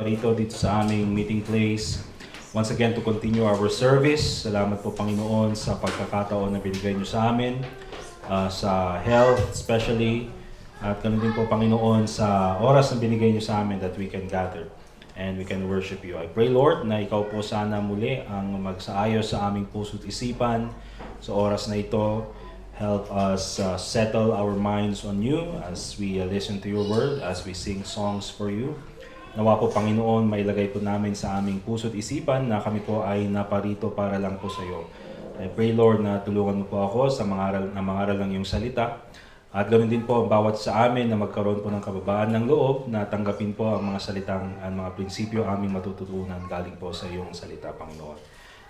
Rito dito sa aming meeting place. Once again, to continue our service. Salamat po, Panginoon, sa pagkakataon na binigay niyo sa amin, sa health especially, at ganoon din po, Panginoon, sa oras na binigay niyo sa amin that we can gather and we can worship you. I pray, Lord, na ikaw po sana muli ang magsaayos sa aming puso't isipan sa oras na ito. Help us settle our minds on you as we listen to your word, as we sing songs for you. Nawa po, Panginoon, mailagay po namin sa aming puso't isipan na kami po ay naparito para lang po sa iyo. I pray, Lord, na tulungan mo po ako sa mangaral ng iyong salita. At ganoon din po ang bawat sa amin na magkaroon po ng kababaan ng loob na tanggapin po ang mga salitang, ang mga prinsipyo aming matututunan galing po sa iyong salita, Panginoon.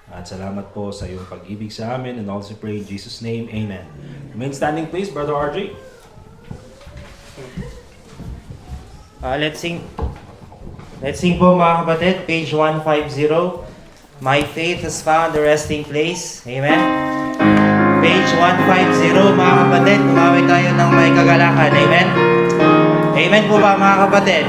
At salamat po sa iyong pag-ibig sa amin, and also pray in Jesus' name, Amen. Remain standing please, Brother RJ. Let's sing. Let's sing po, mga kapatid, page 150. My faith has found a resting place. Amen. Page 150, mga kapatid, kumawit tayo ng may kagalakan. Amen. Amen po ba, mga kapatid?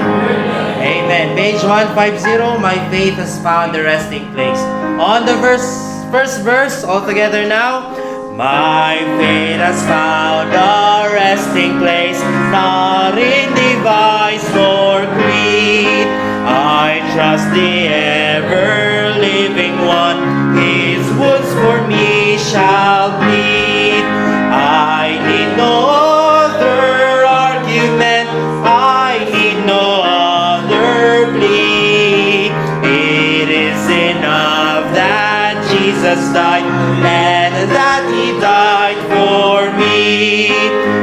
Amen. Page 150, my faith has found a resting place. On the first verse, all together now. My faith has found a resting place, not in device nor creed. I trust the ever-living one, His wounds for me shall bleed. I need no other argument, I need no other plea. It is enough that Jesus died, and that He died for me.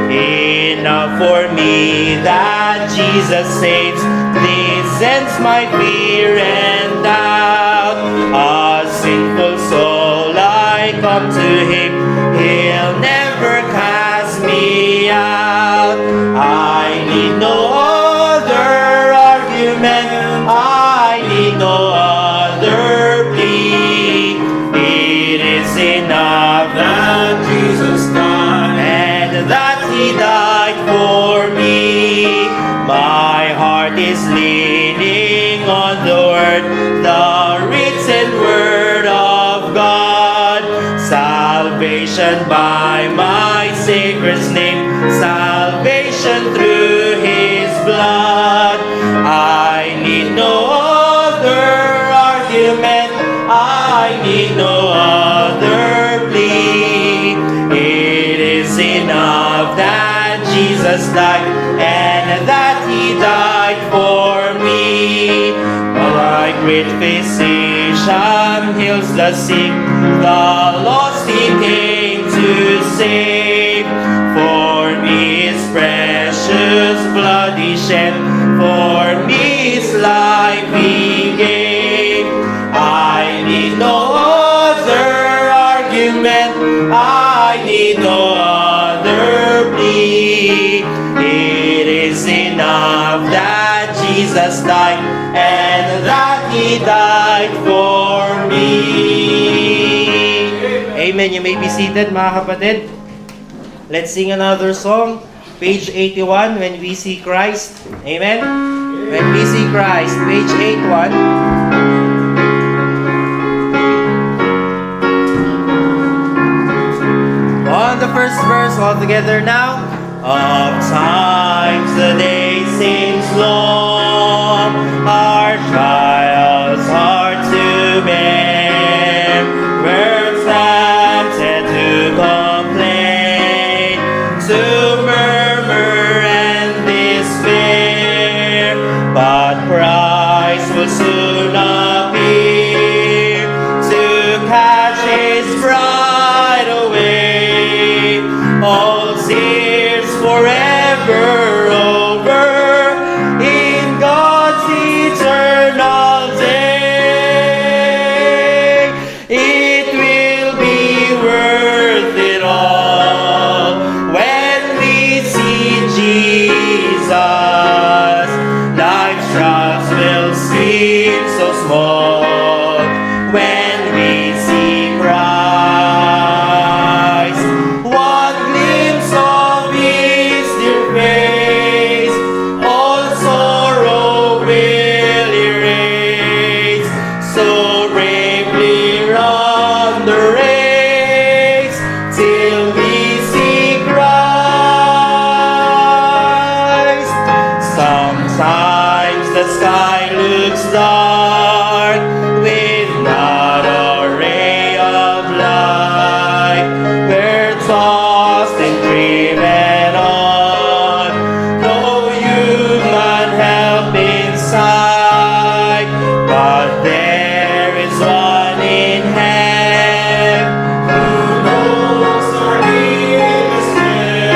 Enough for me that Jesus saves. This ends my fear and doubt. A sinful soul, I come to Him, He'll never cast me out. I need no other argument, I need no other plea. It is enough that Jesus died, and that He died for me. My heart is leaning on the Word, the written Word of God. Salvation by my Savior's name, salvation through His blood. I need no other argument, I need no other plea. It is enough that Jesus died, and that He died for me. My great physician heals the sick, the lost He came to save. For me His precious blood He shed, for me His life He gave. I need no other argument, I need no other plea. It is enough that Jesus died, and that He died for me. Amen. You may be seated, mga kapatid. Let's sing another song. Page 81, When We See Christ. Amen. When We See Christ. Page 81. On the first verse, all together now. Of times the day seems long, our trials hard to bear. We're tempted to complain, to murmur and despair, but Christ will soon appear to catch His bride away. All tears forever over in God's eternal day. It will be worth it all when we see Jesus. Life's trials will seem so sky looks dark with not a ray of light, we're tossed and driven on, no human help in sight, but there is one in heaven who knows our deepest care.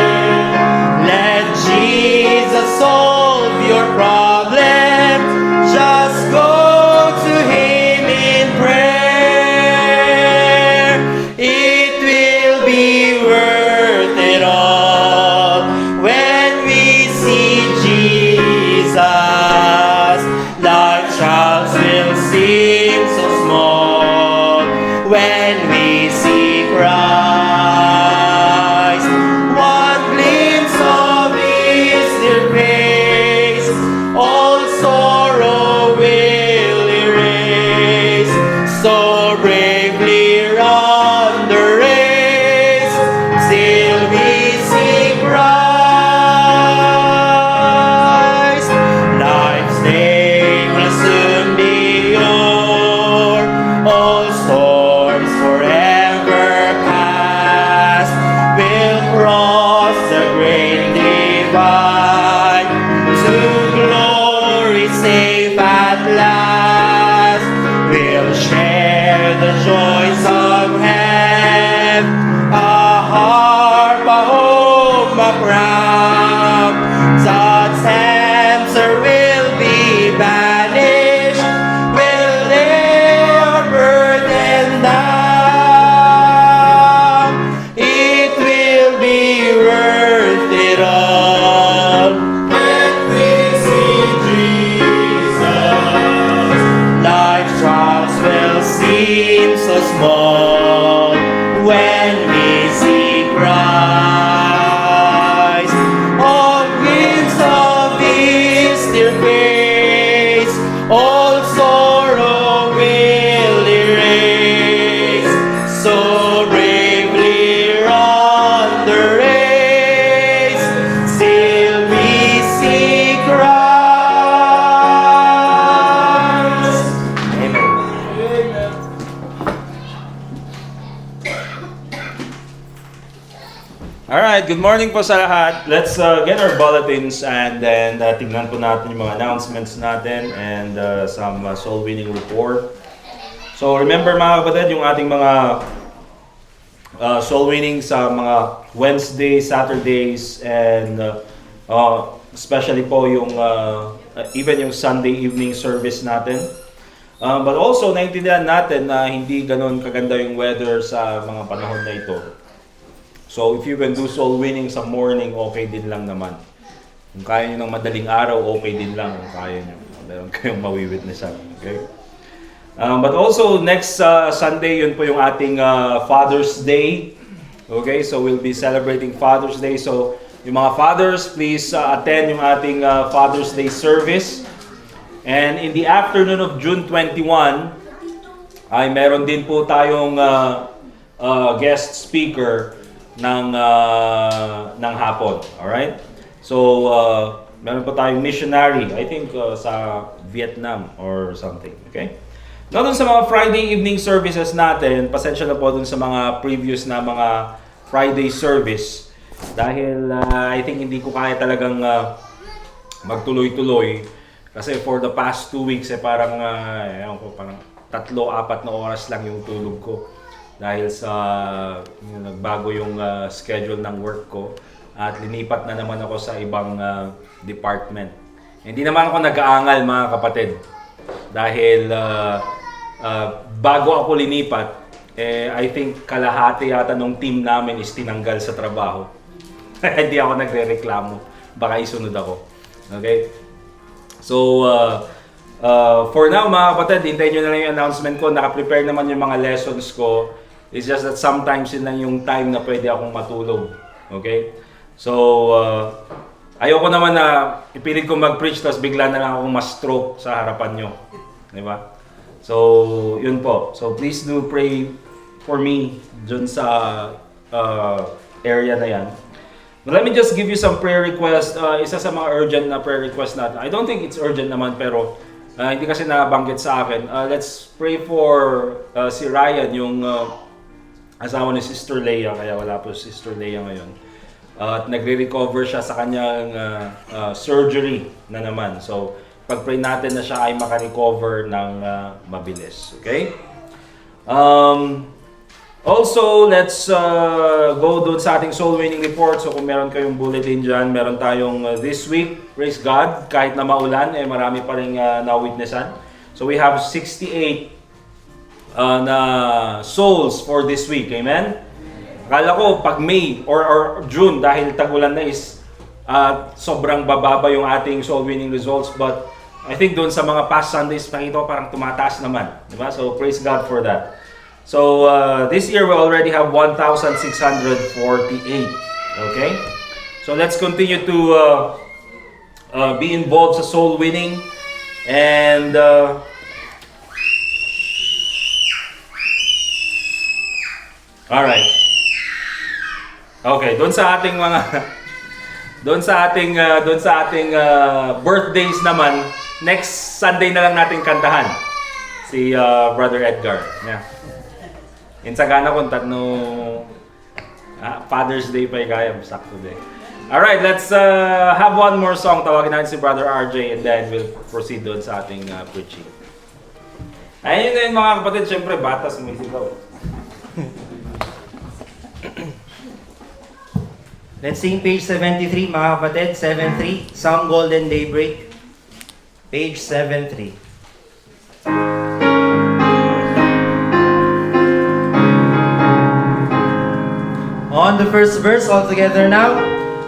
Let Jesus solve your problem. Just go to Him in prayer. It will be worth it all when we see Jesus. Life trials will seem so small when we see Christ. One glimpse of His dear face, all sorrow will erase. So bravely run the race till we see Christ. Life's day will soon be o'er, all storms forever past. We'll cross the great divide to glory safe at last. We'll share the joys of heaven, a harp, a home, a crown. God's answer will be banished. We'll lay our burden down. It will be worth it all when we see Jesus. Life's trials will seem so small when we see Christ. All glimpse of His dear face, all sorrow will erase. So bravely run the race till we see Christ. Amen. Alright, good morning po sa lahat. Let's get our bulletins and then tingnan po natin yung mga announcements natin and some soul winning report. So remember mga kapatid, yung ating mga soul winning sa mga Wednesdays, Saturdays, and especially po yung even yung Sunday evening service natin. But also, naintindihan natin na hindi ganun kaganda yung weather sa mga panahon na ito. So, if you can do soul winning sa morning, okay din lang naman. Kung kaya nyo ng madaling araw, okay din lang kung kaya nyo. Meron kayong mawi-witnessan. Okay? But also, next Sunday, yun po yung ating Father's Day. Okay? So, we'll be celebrating Father's Day. So, yung mga fathers, please attend yung ating Father's Day service. And in the afternoon of June 21, ay meron din po tayong guest speaker ng hapon. Alright? So, meron po tayong missionary, I think sa Vietnam or something. Okay? Now, dun sa mga Friday evening services natin, pasensya na po dun sa mga previous na mga Friday service. Dahil I think hindi ko kaya talagang magtuloy-tuloy. Kasi for the past 2 weeks, parang, parang 3-4 na oras lang yung tulog ko. Dahil sa nagbago yung schedule ng work ko at linipat na naman ako sa ibang department. Hindi naman ako nag-aangal mga kapatid dahil bago ako linipat, I think kalahati yata nung team namin is tinanggal sa trabaho. Hindi ako nagre-reklamo, baka isunod ako. Okay? So, for now mga kapatid, hintayin nyo na lang yung announcement ko. Naka-prepare naman yung mga lessons ko. It's just that sometimes yun lang yung time na pwede akong matulog. Okay? So, ayoko naman na ipilit ko mag-preach tapos bigla na lang akong ma-stroke sa harapan nyo. Di ba? So, yun po. So, please do pray for me dun sa area na yan. But let me just give you some prayer requests. Isa sa mga urgent na prayer request natin. I don't think it's urgent naman pero Hindi kasi nabanggit sa akin. Let's pray for si Ryan, yung asawa ni Sister Leia, kaya wala po si Sister Leia ngayon. At nagre-recover siya sa kanyang surgery na naman. So, pag-pray natin na siya ay makarecover ng mabilis. Okay? Also, let's go doon sa ating soul winning report. So kung meron kayong bulletin dyan, meron tayong this week, praise God, kahit na maulan, marami pa rin na-witnessan. So we have 68 na souls for this week. Amen? Akala ko pag May or June, dahil tag-ulan na is sobrang bababa yung ating soul winning results. But I think doon sa mga past Sundays, nakita ko parang tumataas naman. Diba? So praise God for that. So, this year we already have 1,648. Okay? So, let's continue to be involved sa soul winning. And, alright. Okay, doon sa ating mga doon sa ating birthdays naman, next Sunday na lang natin kantahan si Brother Edgar. Yeah. Insagana kung tatno Father's Day pa kaya sakto day. Alright, let's have one more song. Tawagin natin si Brother RJ and then we'll proceed doon sa ating preaching. Ayun na yun mga kapatid, syempre batas sumisigaw. Let's sing page 73, mga kapatid. 73, Some Golden Daybreak. Page 73. On the first verse, all together now.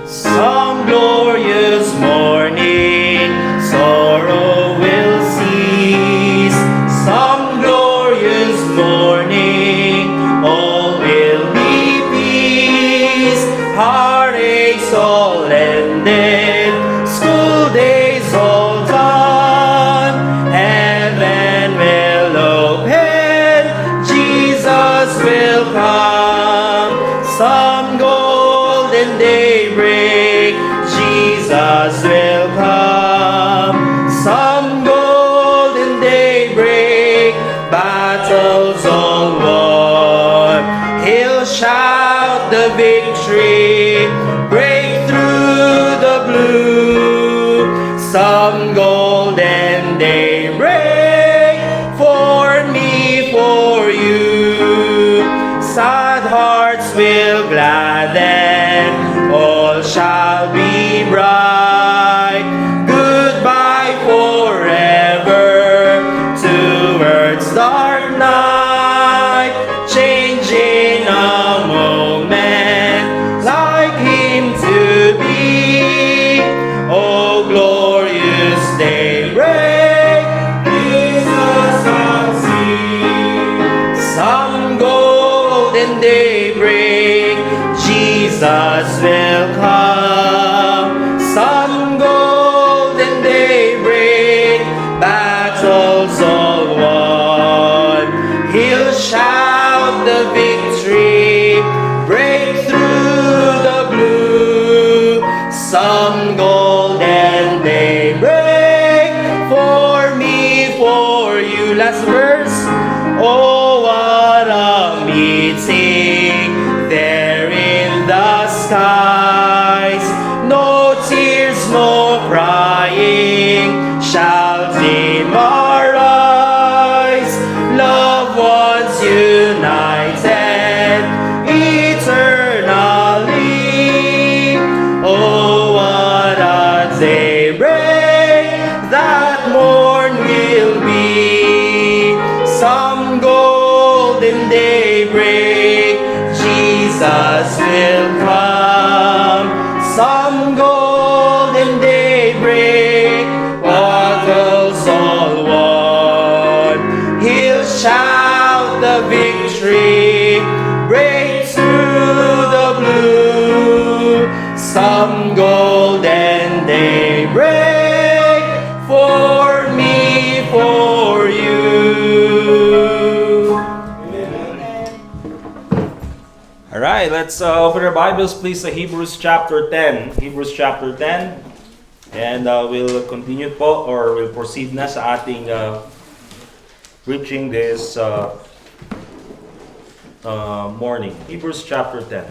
Some glorious morning, sorrow will cease. Some glorious morning, all will be peace. Heartaches all ended, school days all done. Heaven will open, Jesus will come. Some golden daybreak, Jesus will come. Some golden daybreak, battles all won. He'll shout the victory, break through the blue. Some golden daybreak, for me, for you. Sad hearts will gladden, all shall be bright. Goodbye forever, towards dark night. Change in a moment, like Him to be. Oh, glorious daybreak, Jesus I'll see. Some golden daybreak, Jesus will come. Some golden daybreak, battles all won. He'll shout the victory, break through the blue. Some golden daybreak, for me, for you. Last verse. Oh, what a meeting there in the skies. No tears, no crying shall dim our eyes. Loved ones united eternally. Oh, what a daybreak that morn will be. Some golden daybreak, Jesus will come. Some golden daybreak, battles all won. He'll shout the victory, break through the blue. Some golden daybreak, for me, for you. Alright, let's open our Bibles please to Hebrews chapter 10. Hebrews chapter 10. And we'll continue po or we'll proceed na sa ating preaching this morning. Hebrews chapter 10.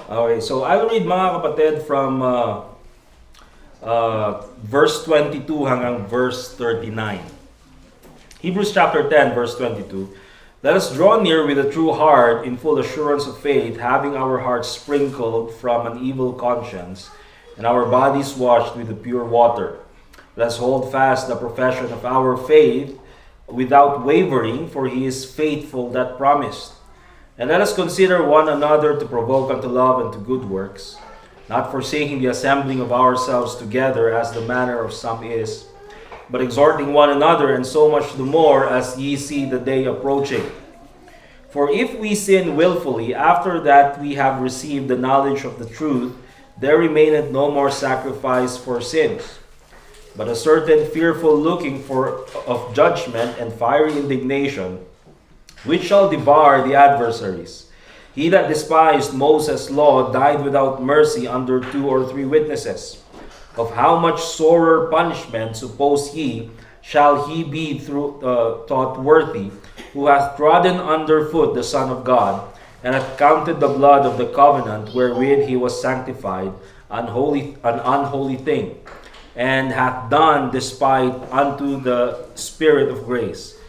Okay, so I'll read mga kapatid from verse 22 hanggang verse 39. Hebrews chapter 10 verse 22. Let us draw near with a true heart in full assurance of faith, having our hearts sprinkled from an evil conscience and our bodies washed with the pure water. Let us hold fast the profession of our faith without wavering, for he is faithful that promised. And let us consider one another to provoke unto love and to good works, not forsaking the assembling of ourselves together as the manner of some is, but exhorting one another, and so much the more as ye see the day approaching. For if we sin willfully after that we have received the knowledge of the truth, there remaineth no more sacrifice for sins, but a certain fearful looking for of judgment and fiery indignation, which shall devour the adversaries. He that despised Moses' law died without mercy under 2 or 3 witnesses. Of how much sorer punishment, suppose ye, shall he be thought worthy, who hath trodden under foot the Son of God, and hath counted the blood of the covenant wherewith he was sanctified an unholy thing, and hath done despite unto the Spirit of grace.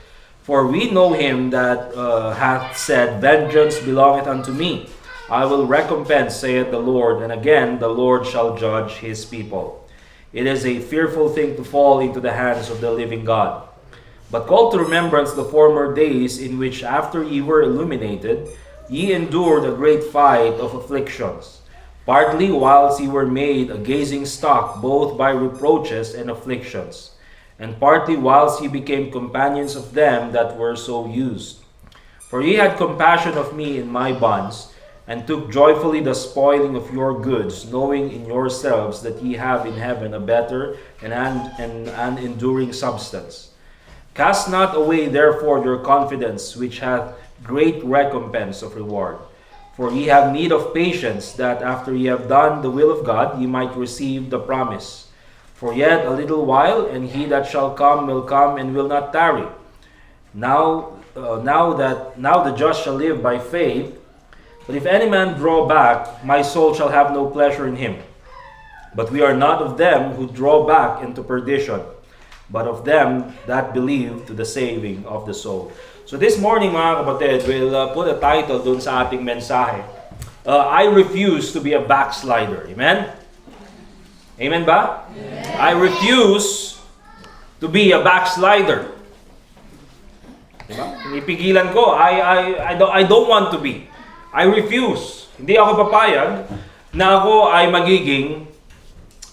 For we know him that hath said, Vengeance belongeth unto me. I will recompense, saith the Lord. And again, the Lord shall judge his people. It is a fearful thing to fall into the hands of the living God. But call to remembrance the former days, in which after ye were illuminated, ye endured a great fight of afflictions, partly whilst ye were made a gazing stock, both by reproaches and afflictions, and partly whilst ye became companions of them that were so used. For ye had compassion of me in my bonds, and took joyfully the spoiling of your goods, knowing in yourselves that ye have in heaven a better and an enduring substance. Cast not away therefore your confidence, which hath great recompense of reward. For ye have need of patience, that after ye have done the will of God, ye might receive the promise. For yet a little while, and he that shall come will come and will not tarry. Now the just shall live by faith. But if any man draw back, my soul shall have no pleasure in him. But we are not of them who draw back into perdition, but of them that believe to the saving of the soul. So this morning, mga kapatid, we'll put a title dun sa ating mensahe. I refuse to be a backslider. Amen? Amen ba? Amen. I refuse to be a backslider. Diba? Pinipigilan ko. I don't want to be. I refuse. Hindi ako papayag na ako ay magiging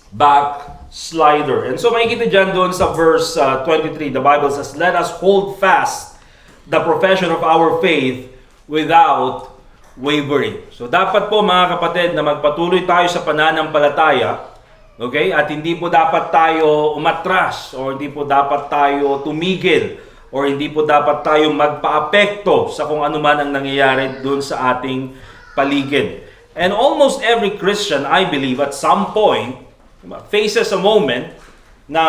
backslider. And so makikita dyan doon sa verse 23, the Bible says, let us hold fast the profession of our faith without wavering. So dapat po mga kapatid na magpatuloy tayo sa pananampalataya. Okay? At hindi po dapat tayo umatras, o hindi po dapat tayo tumigil, o hindi po dapat tayo magpa-apekto sa kung ano man ang nangyayari doon sa ating paligid. And almost every Christian, I believe, at some point, faces a moment na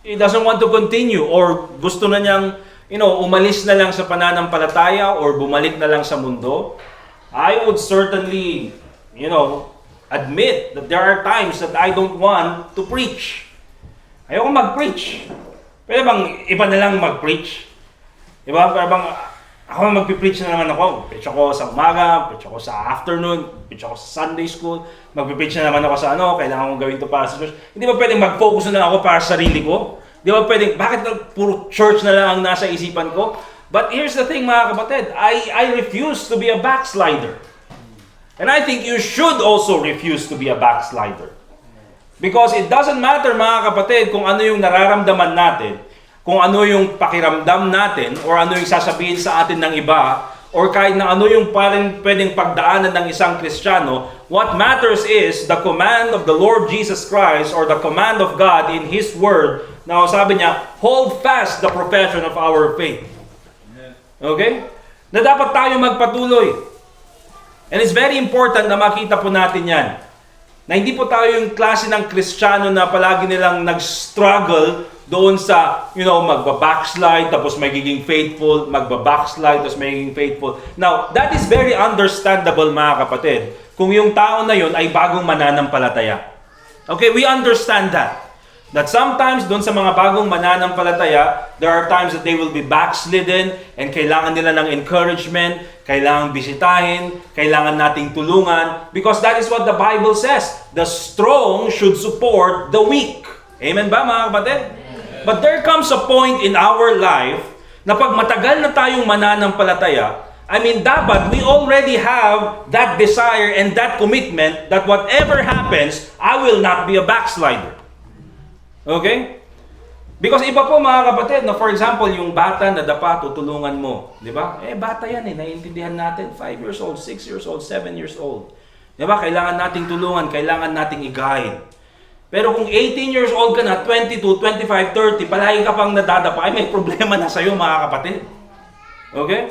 he doesn't want to continue, or gusto na niyang, umalis na lang sa pananampalataya, or bumalik na lang sa mundo. I would certainly, admit that there are times that I don't want to preach. Ayoko mag-preach. Pwede bang iba na lang mag-preach? Diba? Pwede bang ako magpipreach na naman ako. Preach ako sa umaga, preach ako sa afternoon, preach ako sa Sunday school, magpipreach na naman ako sa kailangan kong gawin to para sa church. Hindi ba pwedeng mag-focus na lang ako para sa sarili ko? Di ba pwedeng, bakit puro church na lang ang nasa isipan ko? But here's the thing mga kapatid, I refuse to be a backslider. And I think you should also refuse to be a backslider. Because it doesn't matter mga kapatid kung ano yung nararamdaman natin, kung ano yung pakiramdam natin or ano yung sasabihin sa atin ng iba or kahit na ano yung parang pwedeng pagdaanan ng isang Kristiyano. What matters is the command of the Lord Jesus Christ or the command of God in His Word. Now, sabi niya, hold fast the profession of our faith. Okay? Na dapat tayo magpatuloy. And it's very important na makita po natin yan. Na hindi po tayo yung klase ng Kristiyano na palagi nilang nag-struggle doon sa, magbabackslide tapos magiging faithful, magbabackslide tapos magiging faithful. Now, that is very understandable mga kapatid. Kung yung tao na yun ay bagong mananampalataya. Okay, we understand that. That sometimes doon sa mga bagong mananampalataya, there are times that they will be backslidden and kailangan nila ng encouragement, kailangan bisitahin, kailangan nating tulungan because that is what the Bible says. The strong should support the weak. Amen ba mga kapatid? But there comes a point in our life na pag matagal na tayong mananampalataya, dapat we already have that desire and that commitment that whatever happens, I will not be a backslider. Okay? Because iba po mga kapatid, na for example, yung bata na dapa, tutulungan mo. Di ba? Bata yan naiintindihan natin. 5 years old, 6 years old, 7 years old. Di ba? Kailangan nating tulungan, kailangan nating i-guide. Pero kung 18 years old ka na, 22, 25, 30, palagi ka pang nadadapa, may problema na sa'yo mga kapatid. Okay?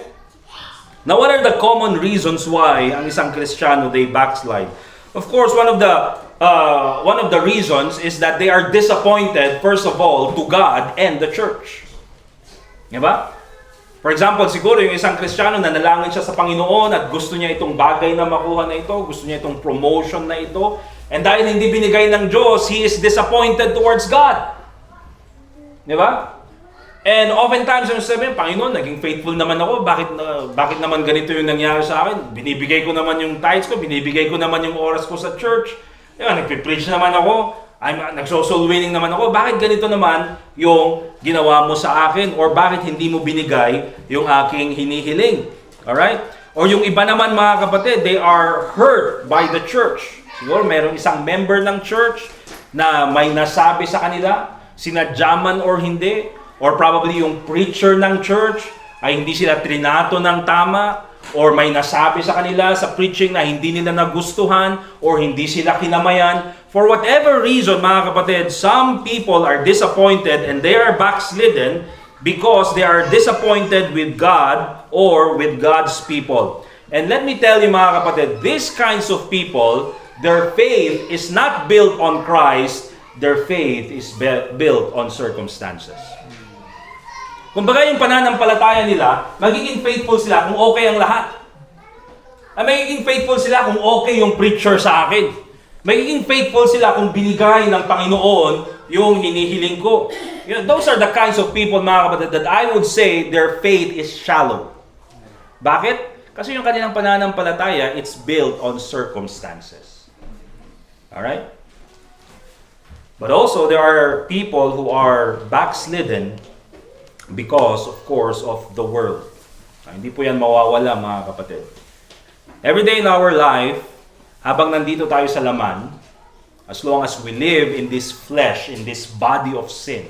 Now, what are the common reasons why ang isang Kristiyano, they backslide? Of course, one of the reasons is that they are disappointed, first of all, to God and the church. Diba? For example, siguro yung isang Kristiyano na nalangin siya sa Panginoon at gusto niya itong bagay na makuha na ito, gusto niya itong promotion na ito, and dahil hindi binigay ng Diyos, he is disappointed towards God. Diba? And oftentimes, yung sabihin, Panginoon, naging faithful naman ako. Bakit naman ganito yung nangyari sa akin? Binibigay ko naman yung tithes ko, binibigay ko naman yung oras ko sa church. Nagpipreach naman ako, nagso-soul winning naman ako. Bakit ganito naman yung ginawa mo sa akin? Or bakit hindi mo binigay yung aking hinihiling? Alright? Or yung iba naman mga kapatid, they are hurt by the church. Siguro meron isang member ng church na may nasabi sa kanila, sinadya man or hindi, or probably yung preacher ng church ay hindi sila trinato ng tama, or may nasabi sa kanila sa preaching na hindi nila nagustuhan, or hindi sila kinamayan. For whatever reason, mga kapatid, some people are disappointed and they are backslidden because they are disappointed with God or with God's people. And let me tell you mga kapatid, these kinds of people, their faith is not built on Christ, their faith is built on circumstances. Kumbaga yung pananampalataya nila, magiging faithful sila kung okay ang lahat. Magiging faithful sila kung okay yung preacher sa akin. Magiging faithful sila kung binigay ng Panginoon yung hinihiling ko. Those are the kinds of people, mga kapatid, that I would say their faith is shallow. Bakit? Kasi yung kanilang pananampalataya, it's built on circumstances. Alright? But also, there are people who are backslidden because, of course, of the world. Hindi po yan mawawala, mga kapatid. Every day in our life, habang nandito tayo sa laman, as long as we live in this flesh, in this body of sin,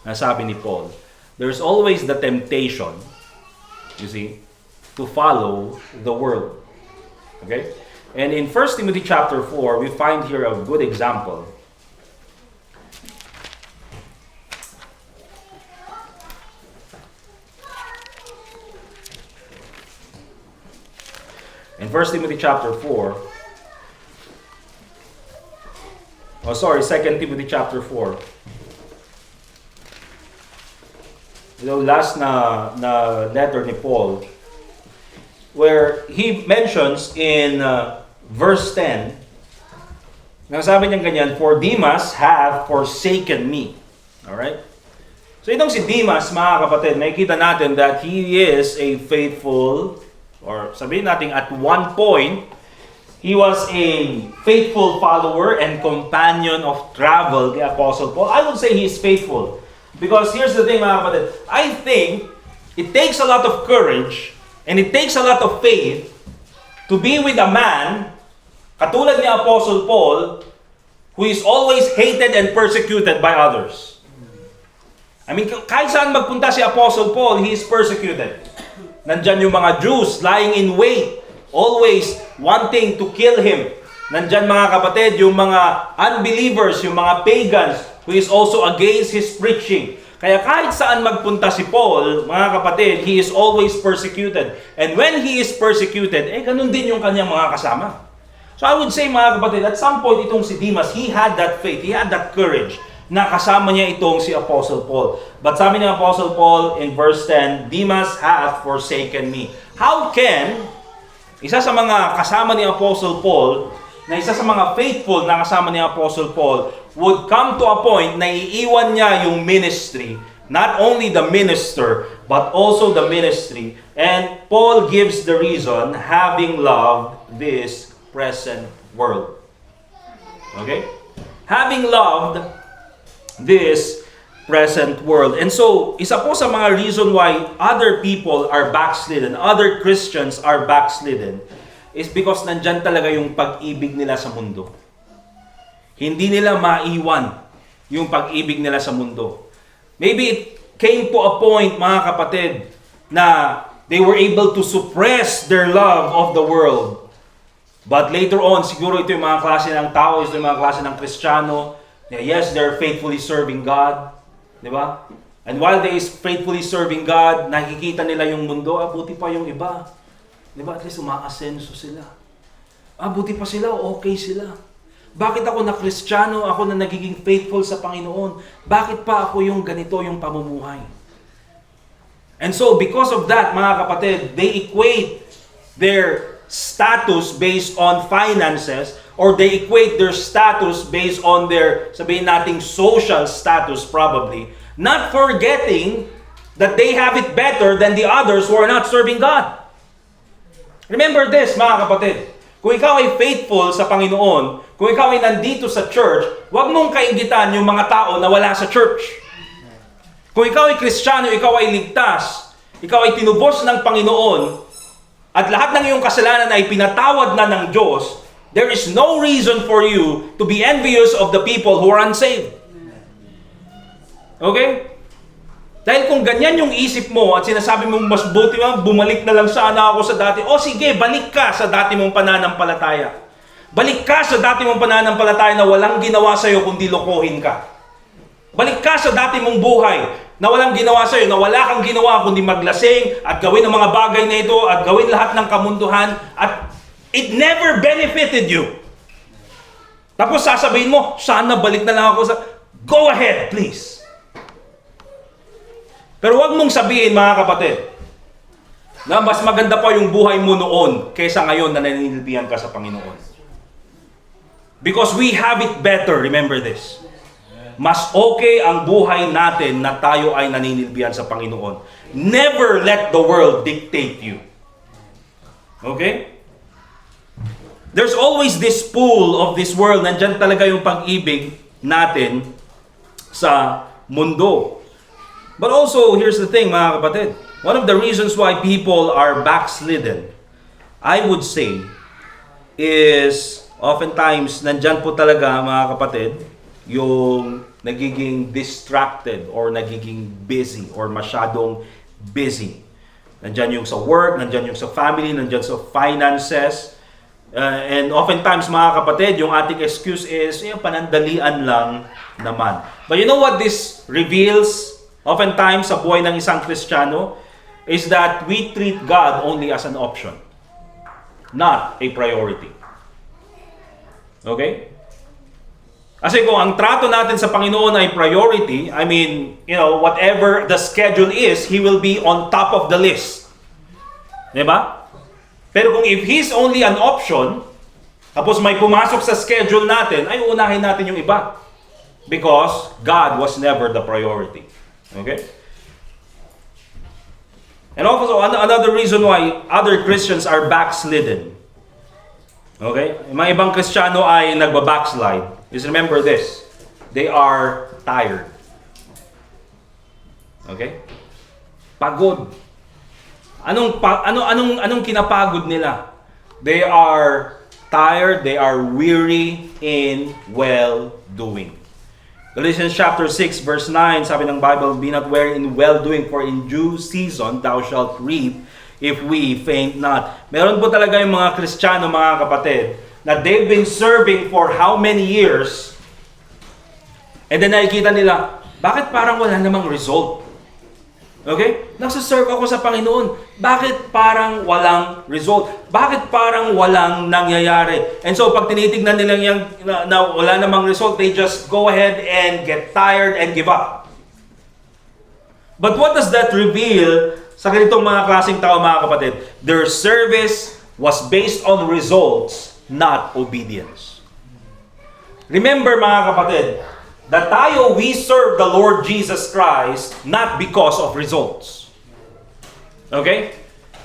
na sabi ni Paul, there's always the temptation, you see, to follow the world. Okay? And in 1 Timothy chapter 4, we find here a good example. In 1 Timothy chapter 4, 2 Timothy chapter 4. Last na letter ni Paul, where he mentions in verse 10, sabi niya ganyan, for Demas hath forsaken me. Alright? So itong si Demas, mga kapatid, makikita natin that he is a faithful, or sabihin natin at one point, he was a faithful follower and companion of travel, the Apostle Paul. I would say he is faithful. Because here's the thing, mga kapatid, I think it takes a lot of courage and it takes a lot of faith to be with a man, katulad ni Apostle Paul, who is always hated and persecuted by others. I mean, kahit saan magpunta si Apostle Paul, he is persecuted. Nandyan yung mga Jews lying in wait, always wanting to kill him. Nandyan mga kapatid, yung mga unbelievers, yung mga pagans, who is also against his preaching. Kaya kahit saan magpunta si Paul, mga kapatid, he is always persecuted. And when he is persecuted, ganun din yung kanyang mga kasama. So I would say mga kapatid, at some point itong si Demas, he had that faith, he had that courage na kasama niya itong si Apostle Paul. But sabi ni Apostle Paul in verse 10, Demas hath forsaken me. How can isa sa mga kasama ni Apostle Paul, na isa sa mga faithful na kasama ni Apostle Paul, would come to a point na iiwan niya yung ministry, not only the minister, but also the ministry. And Paul gives the reason, having loved this present world. Okay? Having loved this present world. And so, isa po sa mga reason why other people are backslidden, other Christians are backslidden, is because nandyan talaga yung pag-ibig nila sa mundo. Hindi nila maiwan yung pag-ibig nila sa mundo. Maybe it came to a point, mga kapatid, na they were able to suppress their love of the world. But later on, siguro ito yung mga klase ng tao, ito yung mga klase ng Kristiyano. Yes, they're faithfully serving God. Di ba? And while they is faithfully serving God, nakikita nila yung mundo, buti pa yung iba. Di ba? At least umaasenso sila. Buti pa sila, okay sila. Bakit ako na Kristiyano, ako na nagiging faithful sa Panginoon? Bakit pa ako yung ganito, yung pamumuhay? And so, because of that, mga kapatid, they equate their status based on finances, or they equate their status based on their, sabihin nating, social status probably, not forgetting that they have it better than the others who are not serving God. Remember this, mga kapatid. Kung ikaw ay faithful sa Panginoon, kung ikaw ay nandito sa church, huwag mong kaingitan yung mga tao na wala sa church. Kung ikaw ay Kristiyano, ikaw ay ligtas, ikaw ay tinubos ng Panginoon, at lahat ng iyong kasalanan ay pinatawad na ng Diyos, there is no reason for you to be envious of the people who are unsaved. Okay? Dahil kung ganyan yung isip mo at sinasabi mo, mas buti mo, bumalik na lang sana ako sa dati. O sige, balik ka sa dati mong pananampalataya. Balik ka sa dati mong pananampalataya na walang ginawa sa'yo kundi lokohin ka. Balik ka sa dati mong buhay na walang ginawa sa'yo, na wala kang ginawa kundi maglasing at gawin ang mga bagay na ito at gawin lahat ng kamunduhan at it never benefited you. Tapos sasabihin mo, sana balik na lang ako sa... Go ahead, please. Pero wag mong sabihin, mga kapatid, na mas maganda pa yung buhay mo noon kaysa ngayon na naninilbihan ka sa Panginoon. Because we have it better, remember this. Mas okay ang buhay natin na tayo ay naninilbihan sa Panginoon. Never let the world dictate you. Okay? There's always this pull of this world. Nandyan talaga yung pag-ibig natin sa mundo. But also, here's the thing, mga kapatid. One of the reasons why people are backslidden, I would say, is oftentimes, nandyan po talaga, mga kapatid, yung nagiging distracted or nagiging busy or masyadong busy. Nandyan yung sa work, nandyan yung sa family, nandyan sa finances. And oftentimes, mga kapatid, yung ating excuse is, panandalian lang naman. But you know what this reveals? Oftentimes, sa buhay ng isang Kristiyano, is that we treat God only as an option, not a priority. Okay? Kasi kung ang trato natin sa Panginoon ay priority, I mean, whatever the schedule is, He will be on top of the list. Diba? Pero kung if He's only an option, tapos may pumasok sa schedule natin, ay unahin natin yung iba. Because God was never the priority. Okay? And also, another reason why other Christians are backslidden. Okay? Yung mga ibang Kristiyano ay nagbabackslide. Just remember this. They are tired. Okay? Pagod. Anong kinapagod nila? They are tired, they are weary in well-doing. Galatians chapter 6 verse 9, sabi ng Bible, "Be not weary in well-doing, for in due season thou shalt reap if we faint not." Meron po talaga yung mga Kristiyano, mga kapatid, na they've been serving for how many years, and then nakikita nila, bakit parang wala namang result? Okay? Nagsaserve ako sa Panginoon. Bakit parang walang result? Bakit parang walang nangyayari? And so, pag tinitignan nila yung na wala namang result, they just go ahead and get tired and give up. But what does that reveal sa ganitong mga klaseng tao, mga kapatid? Their service was based on results, not obedience. Remember, mga kapatid, that tayo, we serve the Lord Jesus Christ not because of results. Okay?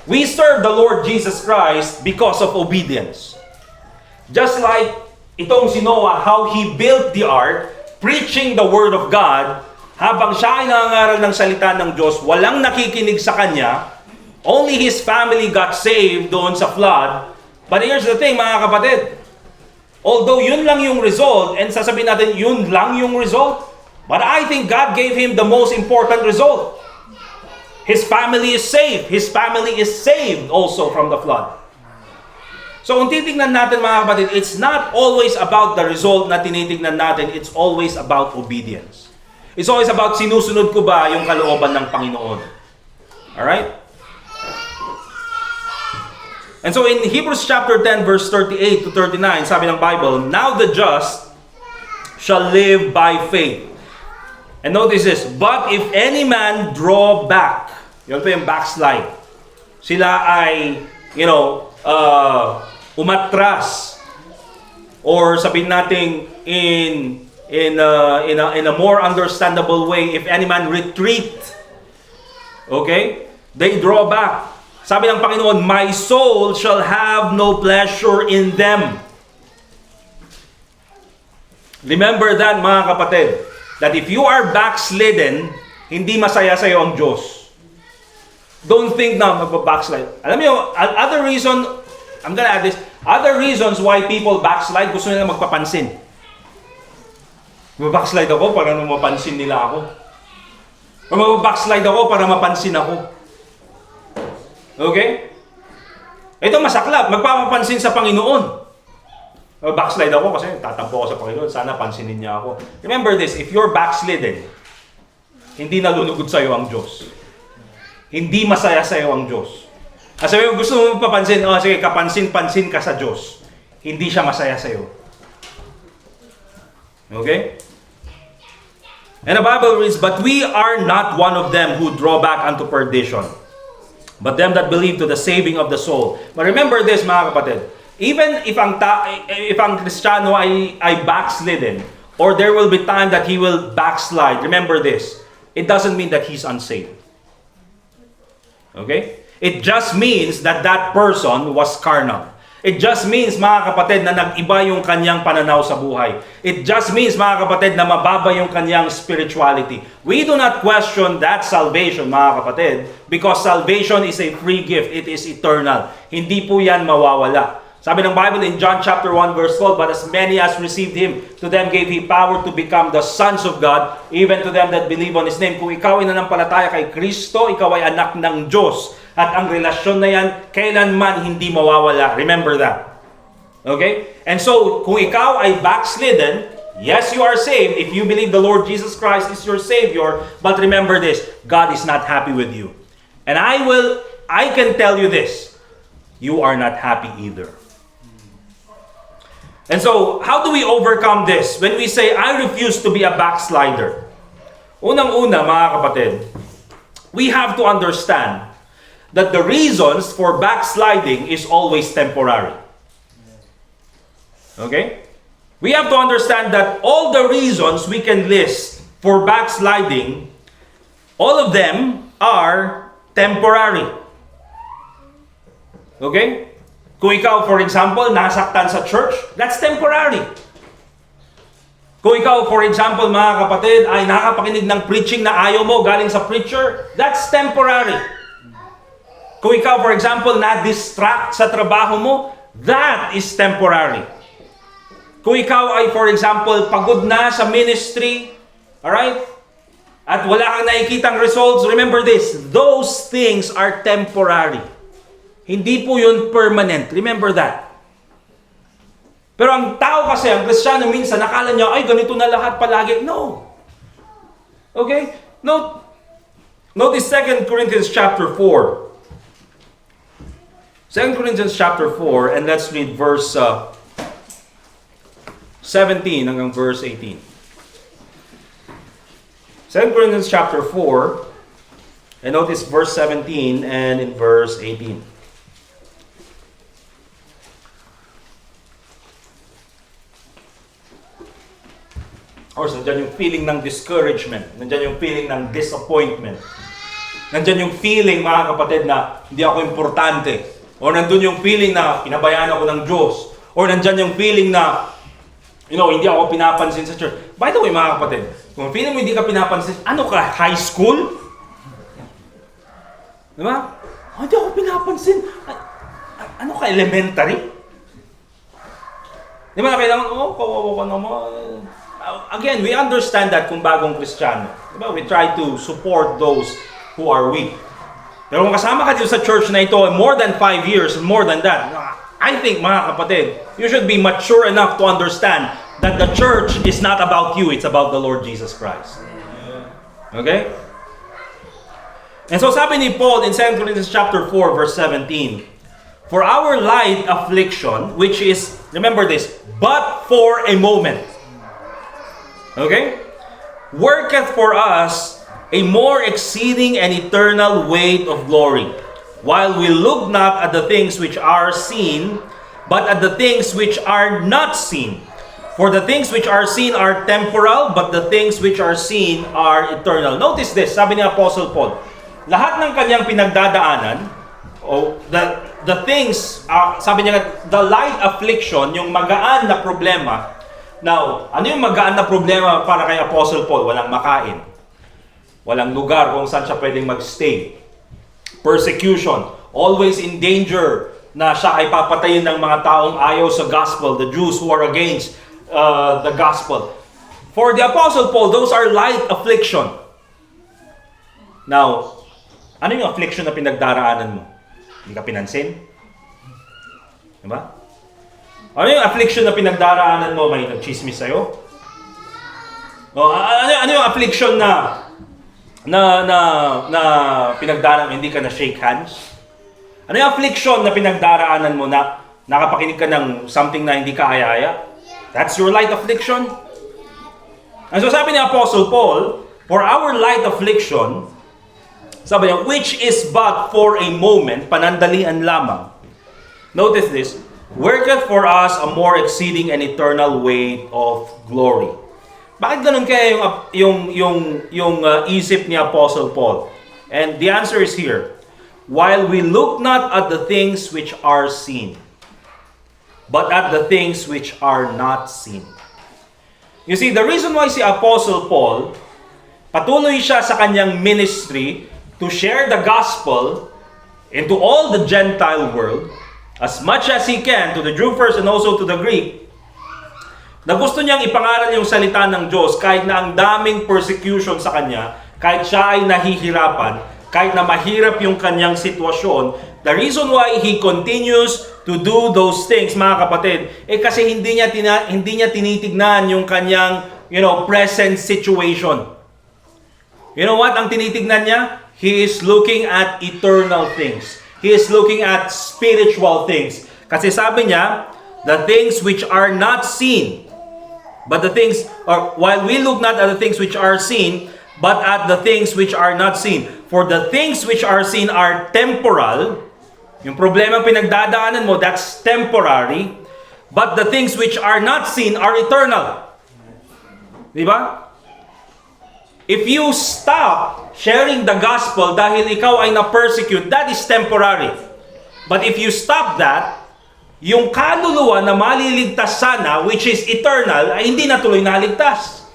We serve the Lord Jesus Christ because of obedience. Just like itong si Noah, how he built the ark, preaching the Word of God, habang siya ay nangangaral ng salita ng Diyos, walang nakikinig sa kanya, only his family got saved doon sa flood. But here's the thing, mga kapatid, although yun lang yung result, and sasabihin natin yun lang yung result, but I think God gave him the most important result. His family is saved. His family is saved also from the flood. So kung titignan natin, mga kapatid, it's not always about the result na tinitignan natin, it's always about obedience. It's always about sinusunod ko ba yung kalooban ng Panginoon. Alright? And so in Hebrews chapter 10 verse 38 to 39, sabi ng Bible, "Now the just shall live by faith." And notice this, "But if any man draw back," yun po yung backslide. Sila ay, umatras. Or sabihin natin in a more understandable way, if any man retreat. Okay? They draw back. Sabi ng Panginoon, "My soul shall have no pleasure in them." Remember that, mga kapatid, that if you are backslidden, hindi masaya sa iyo ang Diyos. Don't think na magpa-backslide. Alam niyo, other reason, I'm gonna add this, other reasons why people backslide, gusto nila magpapansin. Magpa-backslide ako para mapansin nila ako. O magpa-backslide ako para mapansin ako. Okay? Ito masaklap. Magpapapansin sa Panginoon. Backslide ako kasi tatampo ako sa Panginoon. Sana pansinin niya ako. Remember this, if you're backslidden, hindi nalulugod sa iyo ang Diyos. Hindi masaya sa iyo ang Diyos. Kasi gusto mo papansin, sige, kapansin-pansin ka sa Diyos. Hindi siya masaya sa iyo. Okay? And the Bible reads, "But we are not one of them who draw back unto perdition, but them that believe to the saving of the soul." But remember this, mga kapatid, even if ang Kristiyano ay backslidden, or there will be time that he will backslide, remember this, it doesn't mean that he's unsaved. Okay? It just means that that person was carnal. It just means, mga kapatid, na nag-iba yung kanyang pananaw sa buhay. It just means, mga kapatid, na mababa yung kanyang spirituality. We do not question that salvation, mga kapatid, because salvation is a free gift. It is eternal. Hindi po yan mawawala. Sabi ng Bible in John chapter 1 verse 12, "But as many as received Him, to them gave He power to become the sons of God, even to them that believe on His name." Kung ikaw ay nanampalataya kay Kristo, ikaw ay anak ng Diyos. At ang relasyon na yan, kailanman hindi mawawala. Remember that. Okay? And so, kung ikaw ay backslidden, yes, you are saved if you believe the Lord Jesus Christ is your Savior. But remember this, God is not happy with you. And I can tell you this, you are not happy either. And so, how do we overcome this? When we say, I refuse to be a backslider. Unang-una, mga kapatid, we have to understand that the reasons for backsliding is always temporary. Okay? We have to understand that all the reasons we can list for backsliding, all of them are temporary. Okay? Kung ikaw, for example, nasaktan sa church, that's temporary. Kung ikaw, for example, mga kapatid, ay nakapakinig ng preaching na ayaw mo galing sa preacher, that's temporary. Kung ikaw, for example, na-distract sa trabaho mo, that is temporary. Kung ikaw ay, for example, pagod na sa ministry, Alright? At wala kang nakikitang results, remember this, those things are temporary. Hindi po yun permanent. Remember that. Pero ang tao kasi, ang Kristiyano minsan, nakala niya, ay, ganito na lahat palagi. No. Okay? Notice 2 Corinthians chapter 4. 2 Corinthians chapter 4, and let's read verse 17 hanggang verse 18. 2 Corinthians chapter 4, and notice verse 17 and in verse 18. Of course, nandyan yung feeling ng discouragement. Nandyan yung feeling ng disappointment. Nandyan yung feeling, mga kapatid, na hindi ako importante. O nandun yung feeling na pinabayaan ako ng Diyos. O nandyan yung feeling na, hindi ako pinapansin sa church. By the way, mga kapatid, kung feeling mo hindi ka pinapansin, ano ka, high school? Diba? Hindi ako pinapansin. Ano ka, elementary? Di ba, kailangan, kawawa ka naman. Again, we understand that kung bagong Kristiyano. Diba? We try to support those who are weak. Pero kung kasama ka dito sa church na ito more than 5 years, more than that, I think, mga kapatid, you should be mature enough to understand that the church is not about you, it's about the Lord Jesus Christ. Okay? And so sabi ni Paul in 2 Corinthians chapter 4, verse 17, for our light affliction, which is, remember this, but for a moment, okay, worketh for us a more exceeding and eternal weight of glory, while we look not at the things which are seen, but at the things which are not seen. For the things which are seen are temporal, but the things which are seen are eternal. Notice this, sabi ni Apostle Paul, lahat ng kanyang pinagdadaanan, the things, sabi niya, the light affliction, yung magaan na problema. Now, ano yung magaan na problema para kay Apostle Paul? Walang makain. Walang lugar kung saan siya pwedeng magstay. Persecution. Always in danger na siya ay papatayin ng mga taong ayaw sa gospel, the Jews who are against the gospel. For the Apostle Paul, those are light affliction. Now, ano yung affliction na pinagdaraanan mo? Hindi ka pinansin? Diba? Ano yung affliction na pinagdaraanan mo? May nagchismis sa'yo? Ano yung affliction na pinagdaraanan, hindi ka na shake hands? Ano yung affliction na pinagdaraanan mo na nakapakinig ka ng something na hindi ka aya-aya? That's your light affliction. And so sabi ni Apostle Paul, for our light affliction, sabi niya, which is but for a moment, panandalian lamang. Notice this, worketh for us a more exceeding and eternal weight of glory. Bakit ganun kaya yung isip ni Apostle Paul? And the answer is here. While we look not at the things which are seen, but at the things which are not seen. You see, the reason why si Apostle Paul, patuloy siya sa kanyang ministry to share the gospel into all the Gentile world, as much as he can, to the Jew first and also to the Greek, na gusto niyang ipangaral yung salita ng Diyos kahit na ang daming persecution sa kanya, kahit siya ay nahihirapan, kahit na mahirap yung kanyang sitwasyon. The reason why he continues to do those things, mga kapatid, kasi hindi niya tinitignan yung kanyang, present situation. You know what ang tinitignan niya? He is looking at eternal things. He is looking at spiritual things. Kasi sabi niya, the things which are not seen, but the things, or while we look not at the things which are seen, but at the things which are not seen. For the things which are seen are temporal. Yung problema pinagdadaanan mo, that's temporary. But the things which are not seen are eternal. Diba? If you stop sharing the gospel dahil ikaw ay na-persecute, that is temporary. But if you stop that, yung kaluluwa na maliligtas sana, which is eternal, ay hindi na tuloy naligtas.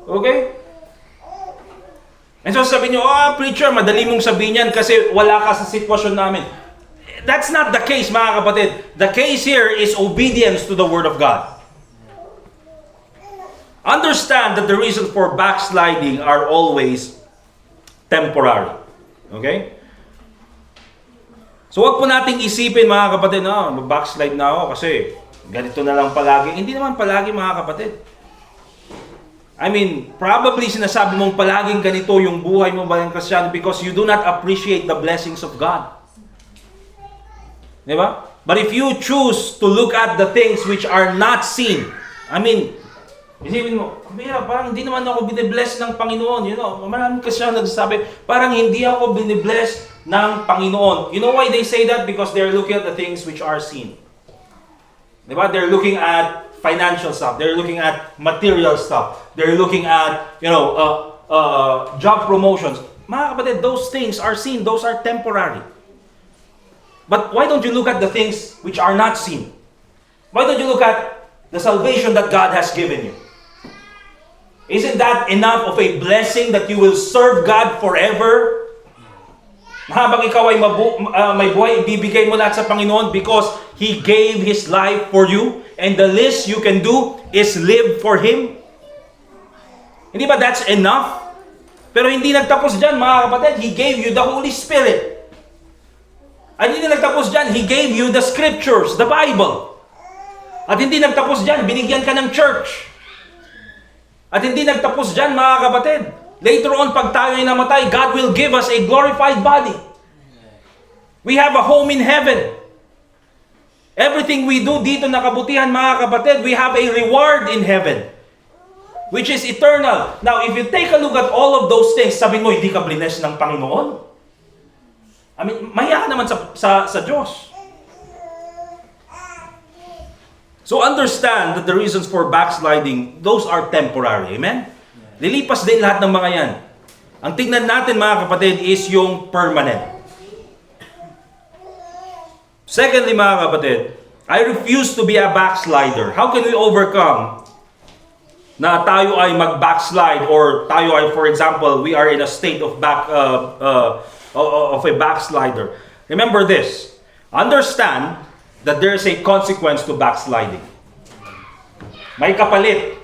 Okay? And so sabi niyo, preacher, madali mong sabihin yan kasi wala ka sa sitwasyon namin. That's not the case, mga kapatid. The case here is obedience to the Word of God. Understand that the reason for backsliding are always temporary. Okay? So wag po nating isipin mga kapatid na backslide na ako kasi ganito na lang palagi. Hindi naman palagi mga kapatid. I mean, probably sinasabi mong palaging ganito yung buhay mo bilang Kristiyano because you do not appreciate the blessings of God. Diba? But if you choose to look at the things which are not seen, I mean, isipin mo, parang hindi naman ako binibless ng Panginoon. You know, maraming Kristiyano nagsasabi, parang hindi ako binibless ng Panginoon. You know why they say that? Because they're looking at the things which are seen. Diba? They're looking at financial stuff. They're looking at material stuff. They're looking at, job promotions. Mga kapatid, those things are seen. Those are temporary. But why don't you look at the things which are not seen? Why don't you look at the salvation that God has given you? Isn't that enough of a blessing that you will serve God forever? Habang ikaw ay may buhay, ibibigay mo lahat sa Panginoon because He gave His life for you. And the least you can do is live for Him. Hindi ba that's enough? Pero hindi nagtapos dyan mga kapatid. He gave you the Holy Spirit. At hindi nagtapos dyan. He gave you the Scriptures, the Bible. At hindi nagtapos dyan. Binigyan ka ng church. At hindi nagtapos dyan mga kapatid. Later on, pag tayo ay namatay, God will give us a glorified body. We have a home in heaven. Everything we do dito na kabutihan mga kapatid, we have a reward in heaven. Which is eternal. Now, if you take a look at all of those things, sabi mo, hindi ka blessed ng Panginoon? I mean, mahiya ka naman sa Diyos. So understand that the reasons for backsliding, those are temporary. Amen? Lilipas din lahat ng mga yan. Ang tingnan natin mga kapatid is yung permanent. Secondly, mga kapatid, I refuse to be a backslider. How can we overcome na tayo ay mag-backslide or tayo ay, for example, we are in a state of a backslider? Remember this. Understand that there is a consequence to backsliding. May kapalit,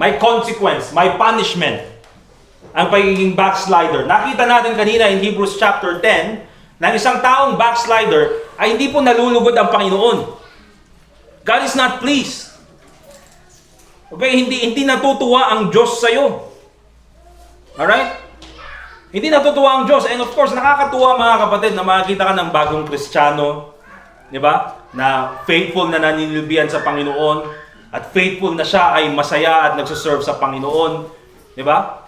may consequence, may punishment ang pagiging backslider. Nakita natin kanina in Hebrews chapter 10 na isang taong backslider ay hindi po nalulugod ang Panginoon. God is not pleased. Okay, hindi natutuwa ang Diyos sa iyo. Alright? Hindi natutuwa ang Diyos. And of course, nakakatuwa mga kapatid na makakita ka ng bagong Kristiyano, di ba? Na faithful na naninilbihan sa Panginoon at faithful na siya ay masaya at nagsuserve sa Panginoon, di ba?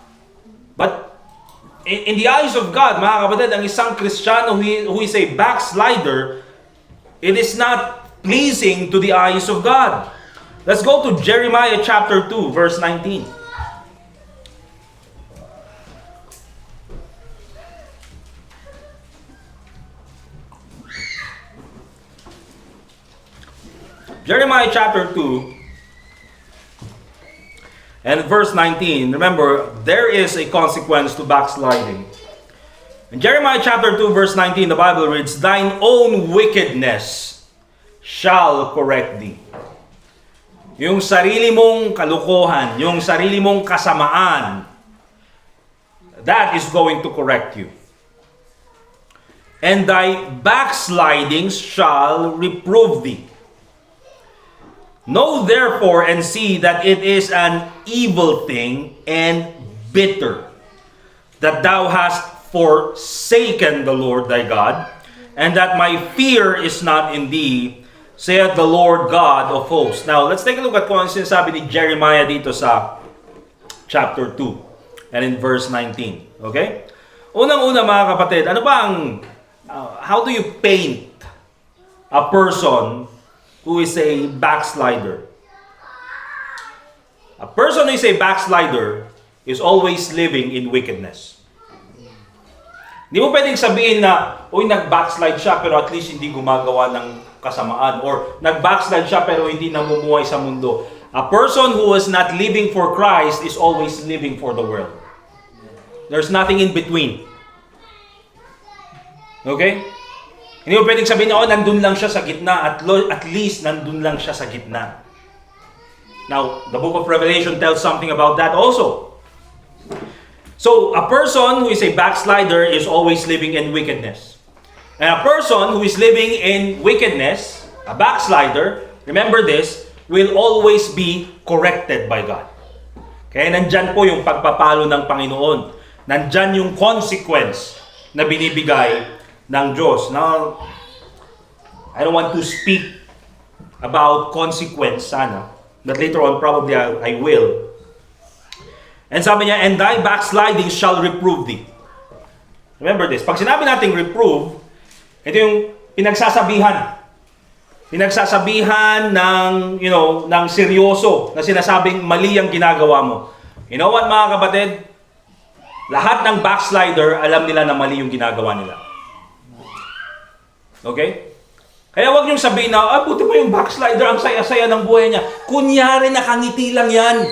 But in the eyes of God, mga kapatid, ang isang Kristiyano who is a backslider, it is not pleasing to the eyes of God. Let's go to Jeremiah chapter 2, verse 19. Jeremiah chapter 2 and verse 19. Remember, there is a consequence to backsliding. In Jeremiah chapter 2 verse 19, the Bible reads, "Thine own wickedness shall correct thee." Yung sarili mong kalukuhan, yung sarili mong kasamaan, that is going to correct you. "And thy backslidings shall reprove thee. Know therefore and see that it is an evil thing and bitter, that thou hast forsaken the Lord thy God, and that my fear is not in thee, saith the Lord God of hosts." Now, let's take a look at kung ano sinasabi ni Jeremiah dito sa chapter 2 and in verse 19. Okay? Unang-una mga kapatid, ano ba ang, how do you paint a person who is a backslider? A person who is a backslider is always living in wickedness. Hindi mo pwedeng sabihin na, uy, nag-backslide siya pero at least hindi gumagawa ng kasamaan. Or nag-backslide siya pero hindi namumuhay sa mundo. A person who is not living for Christ is always living for the world. There's nothing in between. Okay? Hindi mo pwedeng sabihin na, nandun lang siya sa gitna. At least nandun lang siya sa gitna. Now, the book of Revelation tells something about that also. So, a person who is a backslider is always living in wickedness. And a person who is living in wickedness, a backslider, remember this, will always be corrected by God. Kaya nandyan po yung pagpapalo ng Panginoon. Nandyan yung consequence na binibigay ng Diyos. Now, I don't want to speak about consequence sana. But later on, probably I will. And sabi niya, and thy backsliding shall reprove thee. Remember this. Pag sinabi nating reprove, ito yung pinagsasabihan. Pinagsasabihan ng, ng seryoso na sinasabing mali ang ginagawa mo. You know what, mga kapatid? Lahat ng backslider, alam nila na mali yung ginagawa nila. Okay? Kaya wag niyong sabihin na, buti mo yung backslider, ang saya-saya ng buhay niya. Kunyari nakangiti lang yan.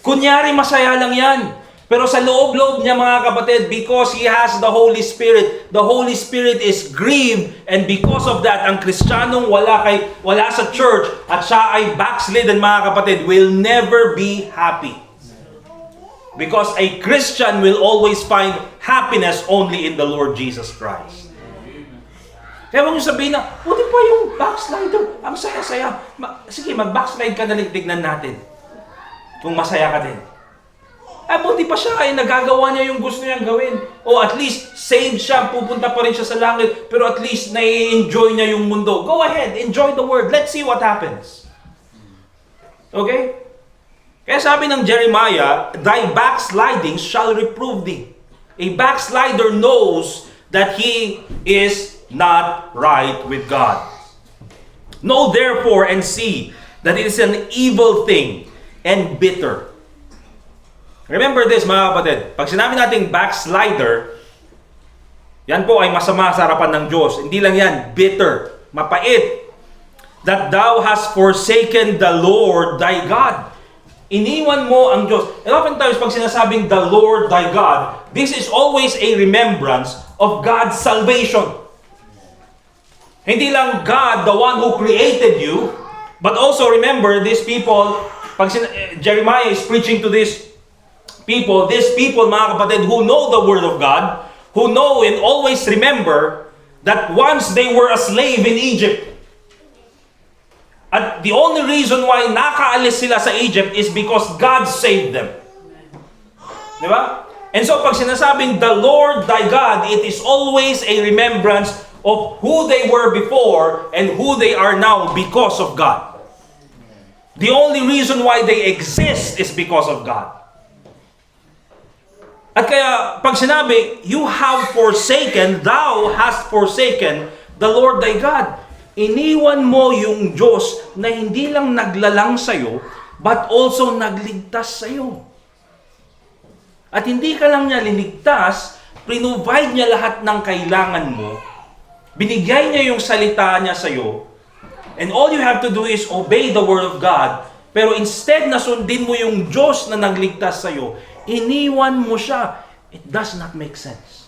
Kunyari masaya lang yan. Pero sa loob-loob niya, mga kapatid, because he has the Holy Spirit is grieved, and because of that, ang Kristiyanong wala sa church at siya ay backslidden, mga kapatid, will never be happy. Because a Christian will always find happiness only in the Lord Jesus Christ. Kaya huwag niyo sabihin na, buti pa yung backslider, ang saya-saya. Sige, mag-backslide ka na, tignan natin. Kung masaya ka din. Buti pa siya ay nagagawa niya yung gusto niyang gawin. O at least, saved siya, pupunta pa rin siya sa langit, pero at least, nai-enjoy niya yung mundo. Go ahead, enjoy the word. Let's see what happens. Okay? Kaya sabi ng Jeremiah, thy backsliding shall reprove thee. A backslider knows that he is not right with God. Know therefore and see that it is an evil thing and bitter. Remember this, mga kapatid. Pag sinabi nating backslider, yan po ay masama sa harapan ng Diyos. Hindi lang yan, bitter, mapait. That thou hast forsaken the Lord thy God. Iniwan mo ang Diyos. And oftentimes, pag sinasabing the Lord thy God, this is always a remembrance of God's salvation. Hindi lang God, the one who created you, but also remember, these people, Jeremiah is preaching to these people, mga kapatid, who know the Word of God, who know and always remember that once they were a slave in Egypt. At the only reason why nakaalis sila sa Egypt is because God saved them. Di ba? And so pag sinasabing the Lord thy God, it is always a remembrance of who they were before and who they are now because of God. The only reason why they exist is because of God. At kaya, pag sinabi, you have forsaken, thou hast forsaken the Lord thy God. Iniwan mo yung Diyos na hindi lang naglalang sa'yo, but also nagligtas sa'yo. At hindi ka lang niya linigtas, provide niya lahat ng kailangan mo, binigay niya yung salita niya sa'yo, and all you have to do is obey the Word of God, pero instead na sundin mo yung Diyos na nagligtas sa'yo, iniwan mo siya. It does not make sense.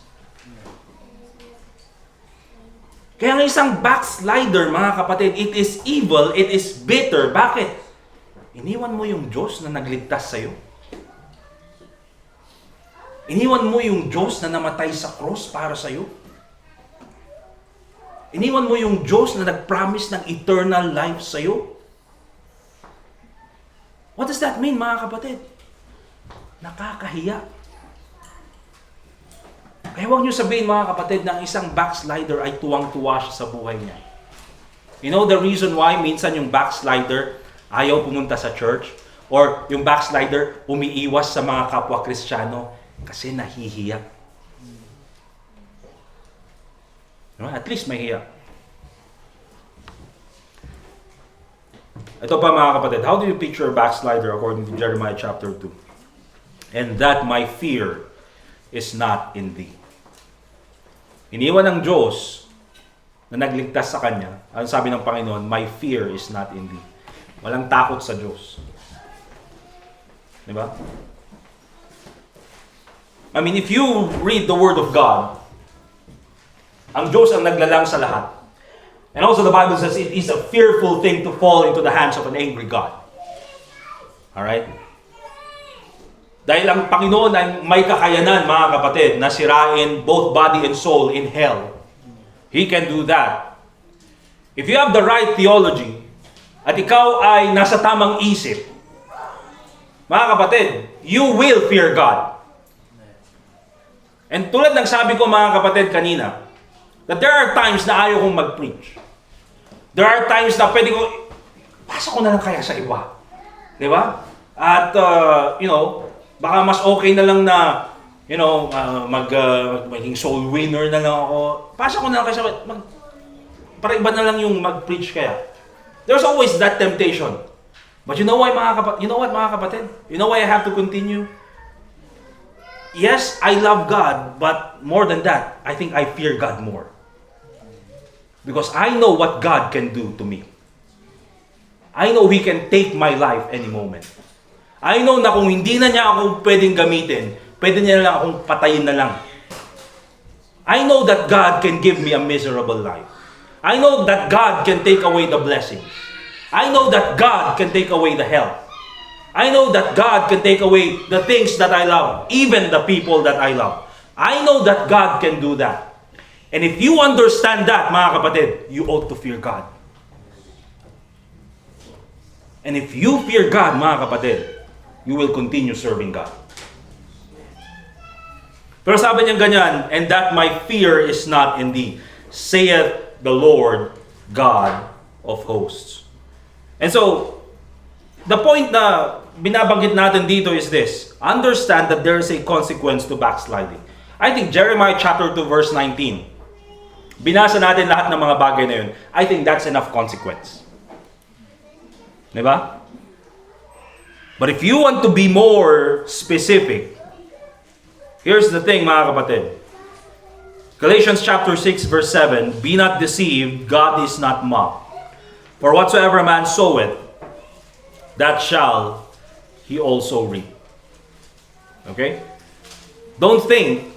Kaya ang isang backslider, mga kapatid, it is evil, it is bitter. Bakit? Iniwan mo yung Diyos na nagligtas sa'yo. Iniwan mo yung Diyos na namatay sa cross para sa'yo. Iniwan mo yung Diyos na nag-promise ng eternal life sa'yo. What does that mean, mga kapatid? Nakakahiya. Kaya huwag niyo sabihin, mga kapatid, na ang isang backslider ay tuwang-tuwa siya sa buhay niya. You know the reason why minsan yung backslider ayaw pumunta sa church? Or yung backslider umiiwas sa mga kapwa Kristiyano? Kasi nahihiya. No? At least mahihiya. Ito pa, mga kapatid. How do you picture a backslider according to Jeremiah chapter 2? And that my fear is not in thee. Iniwan ng Diyos na nagligtas sa Kanya. Ang sabi ng Panginoon, my fear is not in thee. Walang takot sa Diyos. Diba? I mean, if you read the Word of God, ang Diyos ang naglalang sa lahat. And also the Bible says it is a fearful thing to fall into the hands of an angry God. Alright? Dahil ang Panginoon ay may kakayanan, mga kapatid, na sirain both body and soul in hell. He can do that. If you have the right theology, at ikaw ay nasa tamang isip, mga kapatid, you will fear God. And tulad ng sabi ko, mga kapatid, kanina, that there are times na ayaw kong mag-preach. There are times na pwede ko, pasok ko na lang kaya sa iba. Di ba? At, baka mas okay na lang na, maging soul winner na lang ako. Pasok ko na lang kaya sa para iba na lang yung mag-preach kaya. There's always that temptation. But you know what, mga kapatid? You know why I have to continue? Yes, I love God, but more than that, I think I fear God more. Because I know what God can do to me. I know He can take my life any moment. I know na kung hindi na niya ako pwedeng gamitin, pwede niya na lang akong patayin na lang. I know that God can give me a miserable life. I know that God can take away the blessings. I know that God can take away the health. I know that God can take away the things that I love, even the people that I love. I know that God can do that. And if you understand that, mga kapatid, you ought to fear God. And if you fear God, mga kapatid, you will continue serving God. Pero sabi niya ganyan, and that my fear is not in thee, saith the Lord God of hosts. And so, the point na binabanggit natin dito is this. Understand that there is a consequence to backsliding. I think Jeremiah chapter 2 verse 19. Binasa natin lahat ng mga bagay na yun. I think that's enough consequence. Diba? But if you want to be more specific, here's the thing, mga kapatid. Galatians chapter 6 verse 7, be not deceived, God is not mocked. For whatsoever a man soweth, that shall he also reap. Okay? Don't think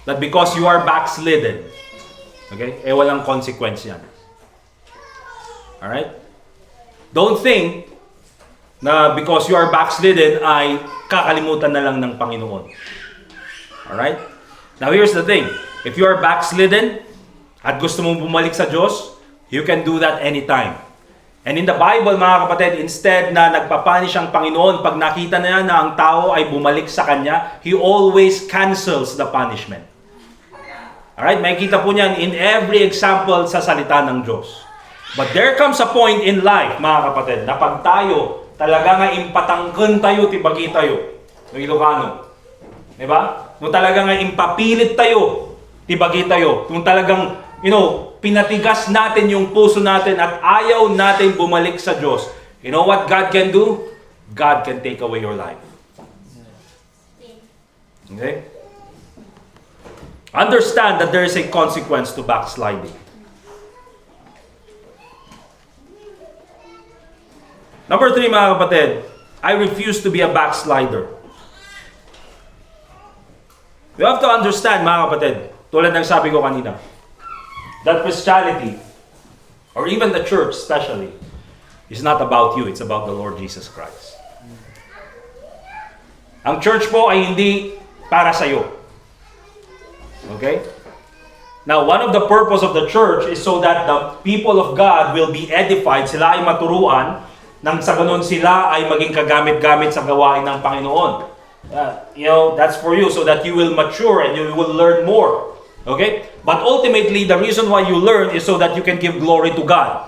that because you are backslidden, okay, walang consequence yan. Alright? Don't think na because you are backslidden ay kakalimutan na lang ng Panginoon. Alright? Now here's the thing. If you are backslidden at gusto mong bumalik sa Diyos, you can do that anytime. And in the Bible, mga kapatid, instead na nagpapunish ang Panginoon, pag nakita na na ang tao ay bumalik sa Kanya, He always cancels the punishment. Alright? Makikita po niyan in every example sa salita ng Diyos. But there comes a point in life, mga kapatid, na pag tayo talaga nga impatanggan tayo, tibagi tayo, ng Ilocano. Diba? Nung talaga nga impapilit tayo, tibagi tayo. Nung talagang, pinatigas natin yung puso natin at ayaw natin bumalik sa Diyos. You know what God can do? God can take away your life. Okay? Understand that there is a consequence to backsliding. Number 3, mga kapatid, I refuse to be a backslider. You have to understand, mga kapatid, tulad ng sabi ko kanina, that Christianity, or even the church especially, is not about you, it's about the Lord Jesus Christ. Ang church po ay hindi para sa'yo. Okay? Now, one of the purpose of the church is so that the people of God will be edified, sila ay maturuan, nang sa ganun sila ay maging kagamit-gamit sa gawain ng Panginoon. That's for you so that you will mature and you will learn more. Okay? But ultimately, the reason why you learn is so that you can give glory to God.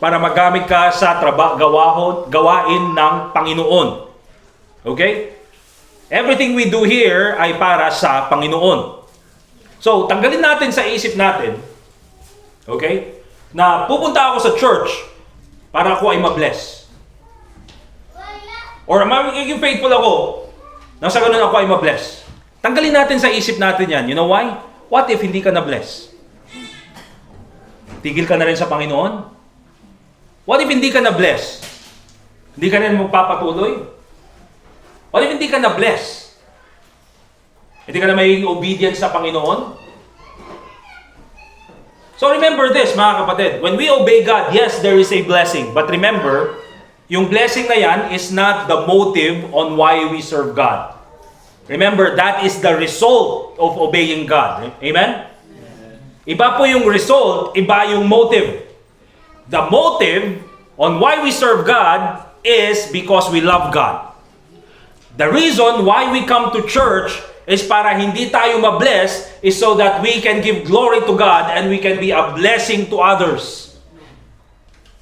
Para magamit ka sa gawain ng Panginoon. Okay? Everything we do here ay para sa Panginoon. So, tanggalin natin sa isip natin, okay, na pupunta ako sa church para ako ay ma-bless. Or magiging faithful ako nang sa ganun ako ay ma-bless. Tanggalin natin sa isip natin yan. You know why? What if hindi ka na-bless? Tigil ka na rin sa Panginoon? What if hindi ka na-bless? Hindi ka rin magpapatuloy? What if hindi ka na-bless? Hindi ka na magiging obedient sa Panginoon? So remember this, mga kapatid. When we obey God, yes, there is a blessing. But remember, yung blessing na yan is not the motive on why we serve God. Remember, that is the result of obeying God. Amen? Iba po yung result, iba yung motive. The motive on why we serve God is because we love God. The reason why we come to church is para hindi tayo mabless, is so that we can give glory to God and we can be a blessing to others.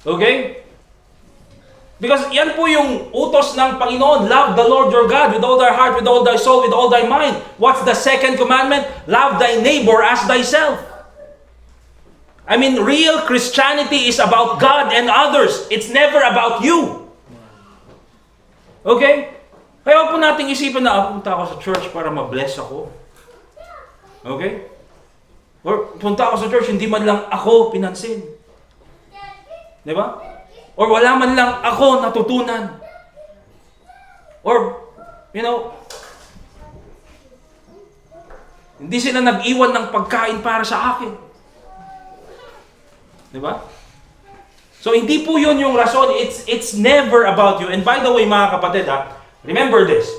Okay? Because yan po yung utos ng Panginoon. Love the Lord your God with all thy heart, with all thy soul, with all thy mind. What's the second commandment? Love thy neighbor as thyself. I mean, real Christianity is about God and others. It's never about you. Okay? Kaya huwag po nating isipin na, punta ako sa church para ma-bless ako. Okay? Or punta ako sa church, hindi man lang ako pinansin. Di ba? Or wala man lang ako natutunan. Or, hindi sila nag-iwan ng pagkain para sa akin. Di ba? So, hindi po yun yung rason. It's never about you. And by the way, mga kapatid, remember this.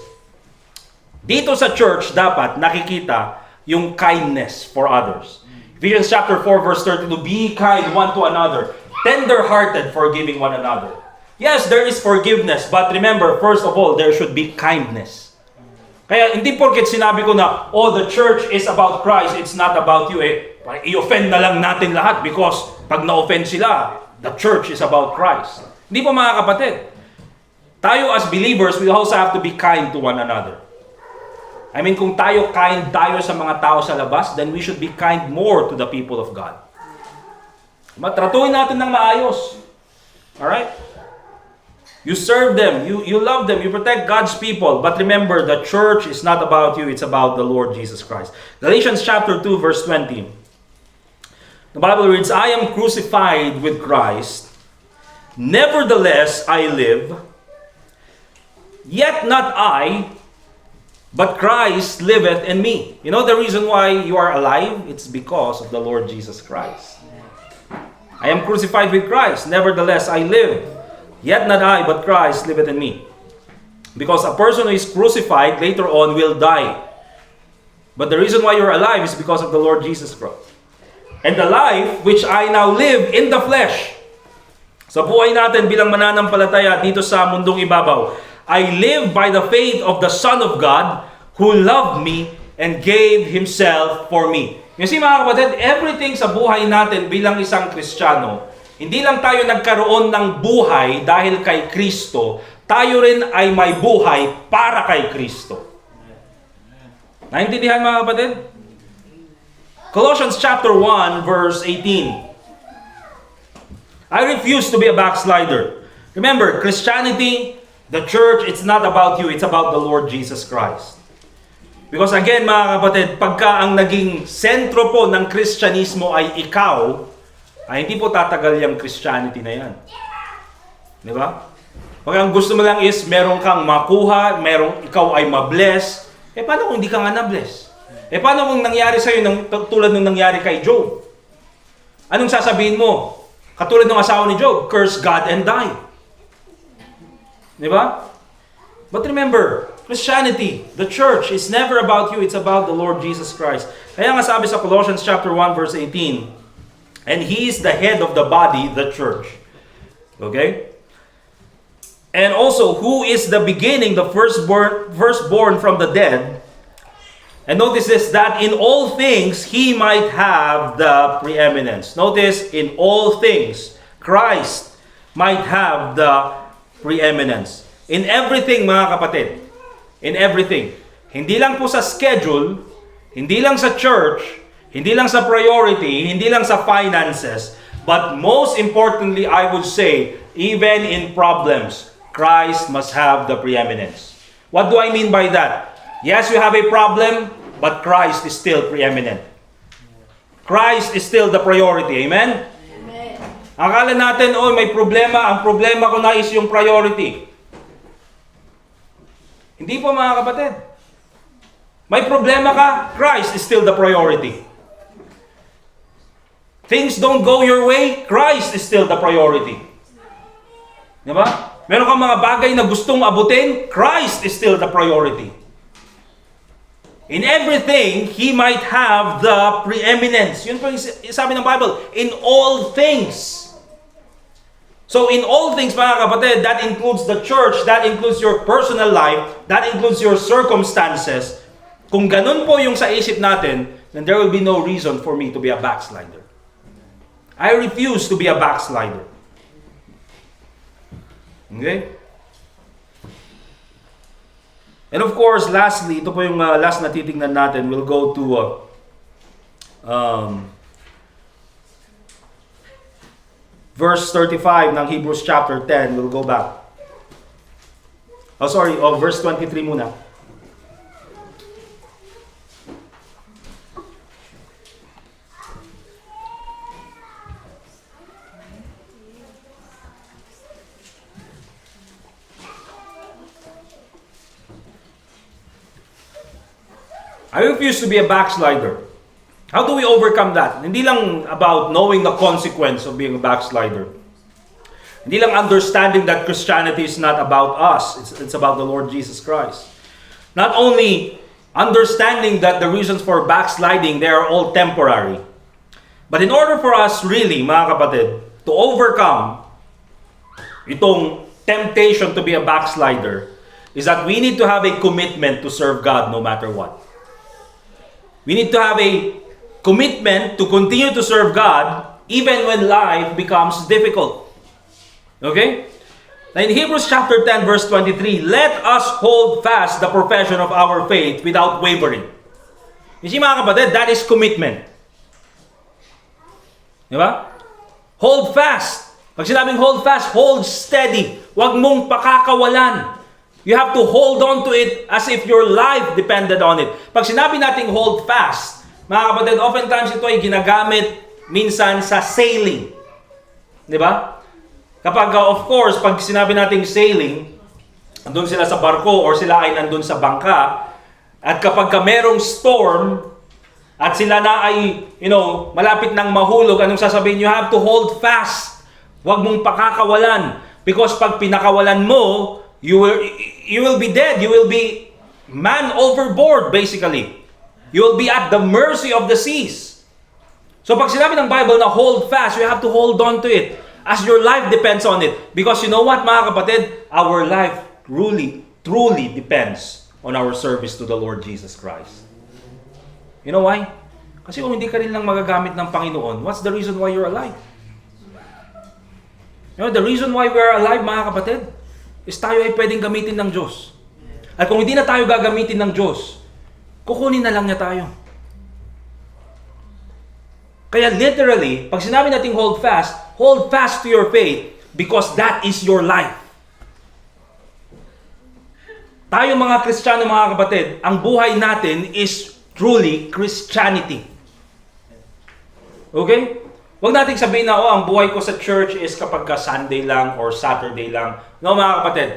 Dito sa church, dapat nakikita yung kindness for others. Ephesians chapter 4, verse 32, be kind one to another, tender-hearted, forgiving one another. Yes, there is forgiveness, but remember, first of all, there should be kindness. Kaya hindi porket sinabi ko na, the church is about Christ, it's not about you. I-offend na lang natin lahat because pag na-offend sila, the church is about Christ. Hindi po mga kapatid. Tayo as believers, we also have to be kind to one another. I mean, kung kind tayo sa mga tao sa labas, then we should be kind more to the people of God. Matratuhin natin ng maayos. Alright? You serve them, you love them, you protect God's people. But remember, the church is not about you, it's about the Lord Jesus Christ. Galatians chapter 2, verse 20. The Bible reads, I am crucified with Christ, nevertheless I live, yet not I, but Christ liveth in me. You know the reason why you are alive? It's because of the Lord Jesus Christ. I am crucified with Christ, nevertheless I live, yet not I, but Christ liveth in me. Because a person who is crucified later on will die. But the reason why you're alive is because of the Lord Jesus Christ. And the life which I now live in the flesh, sa buhay natin bilang mananampalataya dito sa mundong ibabaw, I live by the faith of the Son of God who loved me and gave Himself for me. Kasi mga kapatid, everything sa buhay natin bilang isang Kristiyano, hindi lang tayo nagkaroon ng buhay dahil kay Kristo, tayo rin ay may buhay para kay Kristo. Naintindihan mga kapatid? Colossians chapter 1, verse 18. I refuse to be a backslider. Remember, Christianity, the church, it's not about you, it's about the Lord Jesus Christ. Because again, mga kapatid, pagka ang naging sentro po ng Kristyanismo ay ikaw, ay hindi po tatagal yung Christianity na yan. Di ba? Pag ang gusto mo lang is, meron kang makuha, ikaw ay mabless, paano kung hindi ka nga na-bless? Paano kung nangyari sa'yo tulad nung nangyari kay Job? Anong sasabihin mo? Katulad ng asawa ni Job, curse God and die. Di ba? But remember, Christianity, the church, is never about you, it's about the Lord Jesus Christ. Kaya nga sabi sa Colossians chapter 1, verse 18, and He is the head of the body, the church. Okay? And also, who is the beginning, the firstborn from the dead. And notice this, that in all things, He might have the preeminence. Notice, in all things, Christ might have the preeminence. In everything, mga kapatid. In everything. Hindi lang po sa schedule, hindi lang sa church, hindi lang sa priority, hindi lang sa finances, but most importantly, I would say, even in problems, Christ must have the preeminence. What do I mean by that? Yes, you have a problem, but Christ is still preeminent. Christ is still the priority. Amen? Amen. Akala natin, may problema. Ang problema ko na is yung priority. Hindi po mga kapatid. May problema ka, Christ is still the priority. Things don't go your way, Christ is still the priority. Diba? Meron kang mga bagay na gustong abutin, Christ is still the priority. In everything, He might have the preeminence. Yun po yung sabi ng Bible, in all things. So in all things, mga kapatid, that includes the church, that includes your personal life, that includes your circumstances. Kung ganun po yung sa isip natin, then there will be no reason for me to be a backslider. I refuse to be a backslider. Okay? And of course, lastly, ito po yung last na titingnan natin. We'll go to verse 35 ng Hebrews chapter 10. We'll go back. Verse 23 muna. I refuse to be a backslider. How do we overcome that? Hindi lang about knowing the consequence of being a backslider. Hindi lang understanding that Christianity is not about us. It's about the Lord Jesus Christ. Not only understanding that the reasons for backsliding, they are all temporary. But in order for us really, mga kapatid, to overcome itong temptation to be a backslider, is that we need to have a commitment to serve God no matter what. We need to have a commitment to continue to serve God even when life becomes difficult. Okay? Now in Hebrews chapter 10 verse 23, let us hold fast the profession of our faith without wavering. You see mga kapatid, that is commitment. Diba? Hold fast. Pag sinabing hold fast, hold steady. Huwag mong pakakawalan. You have to hold on to it as if your life depended on it. Pag sinabi nating hold fast, mga kapatid, oftentimes ito ay ginagamit minsan sa sailing. Di ba? Kapag, of course, pag sinabi nating sailing, andun sila sa barko or sila ay nandun sa bangka, at kapag merong storm, at sila na ay, malapit ng mahulog, anong sasabihin? You have to hold fast. Huwag mong pakakawalan. Because pag pinakawalan mo, you will be dead. You will be man overboard, basically. You will be at the mercy of the seas. So pag sinabi ng Bible na hold fast, you have to hold on to it as your life depends on it. Because you know what, mga kapatid? Our life truly depends on our service to the Lord Jesus Christ. You know why? Kasi kung hindi ka rin lang magagamit ng Panginoon, what's the reason why you're alive? The reason why we're alive, mga kapatid, is tayo ay pwedeng gamitin ng Diyos. At kung hindi na tayo gagamitin ng Diyos, kukunin na lang niya tayo. Kaya literally, pag sinabi natin hold fast to your faith because that is your life. Tayo mga Kristiyano, mga kapatid, ang buhay natin is truly Christianity. Okay? Huwag natin sabihin na, ang buhay ko sa church is kapag Sunday lang or Saturday lang. No, mga kapatid.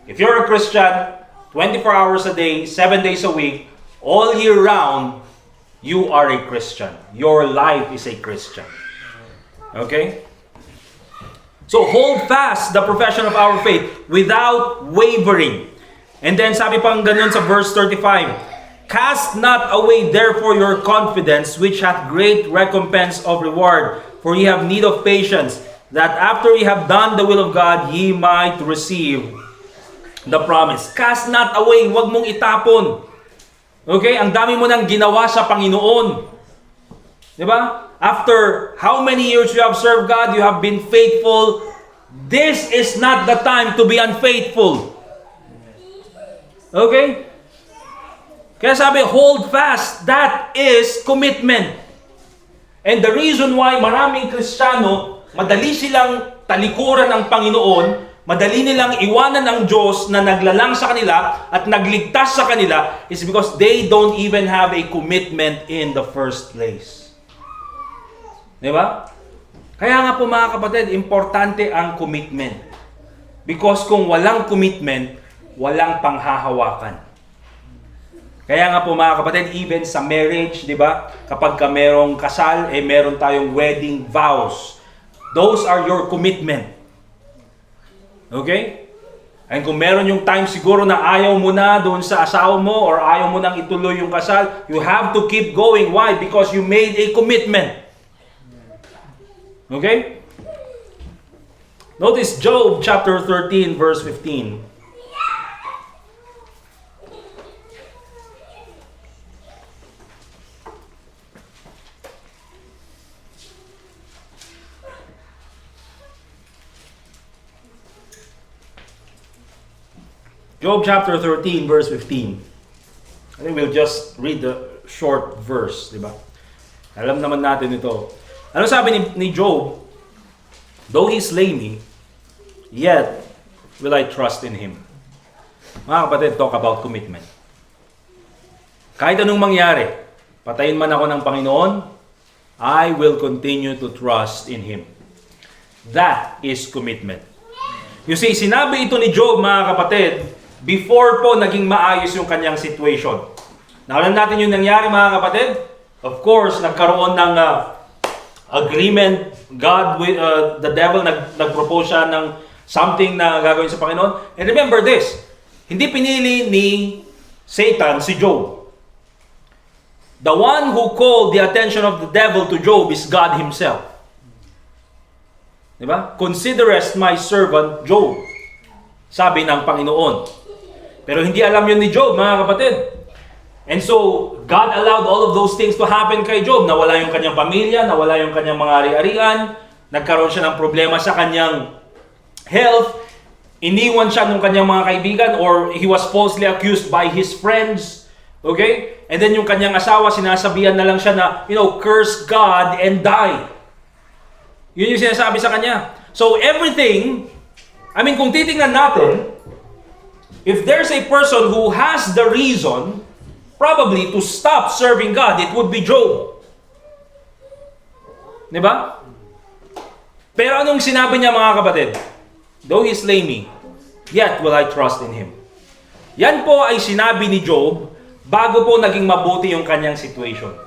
If you're a Christian, 24 hours a day, 7 days a week, all year round, you are a Christian. Your life is a Christian. Okay? So, hold fast the profession of our faith without wavering. And then, sabi pang ganun sa verse 35, cast not away therefore your confidence, which hath great recompense of reward. For ye have need of patience, that after ye have done the will of God, ye might receive the promise. Cast not away, huwag mong itapon. Okay? Ang dami mo nang ginawa sa Panginoon. Diba? After how many years you have served God, you have been faithful. This is not the time to be unfaithful. Okay? Kaya sabi, hold fast. That is commitment. And the reason why maraming Kristiyano, madali silang talikuran ng Panginoon, madali nilang iwanan ang Diyos na naglalang sa kanila at nagligtas sa kanila is because they don't even have a commitment in the first place. Diba? Kaya nga po mga kapatid, importante ang commitment. Because kung walang commitment, walang panghahawakan. Kaya nga po mga kapatid, even sa marriage, di ba? Kapag ka merong kasal, meron tayong wedding vows. Those are your commitment. Okay? And kung meron yung time siguro na ayaw mo na doon sa asawa mo or ayaw mo nang ituloy yung kasal, you have to keep going. Why? Because you made a commitment. Okay? Notice Job chapter 13 verse 15. Job chapter 13 verse 15. I think we'll just read the short verse, di ba? Alam naman natin ito. Ano sabi ni Job? Though he slay me, yet will I trust in him. Mga kapatid, talk about commitment. Kahit anong mangyari, patayin man ako ng Panginoon, I will continue to trust in him. That is commitment. You see, sinabi ito ni Job, mga kapatid, before po naging maayos yung kanyang situation. Naalam natin yung nangyari, mga kapatid. Of course, nagkaroon ng agreement. God, with the devil, nagpropose siya ng something na gagawin sa Panginoon. And remember this, hindi pinili ni Satan si Job. The one who called the attention of the devil to Job is God himself. Diba? Considerest my servant Job, sabi ng Panginoon. Pero hindi alam yun ni Job, mga kapatid. And so, God allowed all of those things to happen kay Job. Nawala yung kanyang pamilya, nawala yung kanyang mga ari-arian, nagkaroon siya ng problema sa kanyang health, iniwan siya ng kanyang mga kaibigan, or he was falsely accused by his friends. Okay? And then yung kanyang asawa, sinasabihan na lang siya na, curse God and die. Yun yung sinasabi sa kanya. So everything, kung titingnan natin, if there's a person who has the reason, probably to stop serving God, it would be Job. Diba? Pero anong sinabi niya, mga kapatid? Though he slay me, yet will I trust in him. Yan po ay sinabi ni Job bago po naging mabuti yung kanyang situation.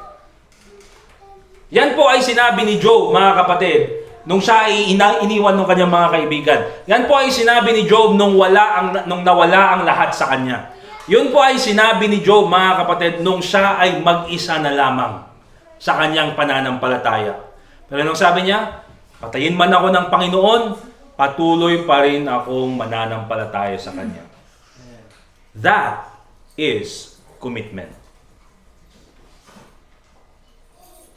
Yan po ay sinabi ni Job, mga kapatid, nung siya ay iniwan ng kanyang mga kaibigan. Yan po ay sinabi ni Job nung nawala ang lahat sa kanya. Yun po ay sinabi ni Job, mga kapatid, nung siya ay mag-isa na lamang sa kanyang pananampalataya. Pero nung sabi niya, patayin man ako ng Panginoon, patuloy pa rin akong mananampalataya sa kanya. That is commitment.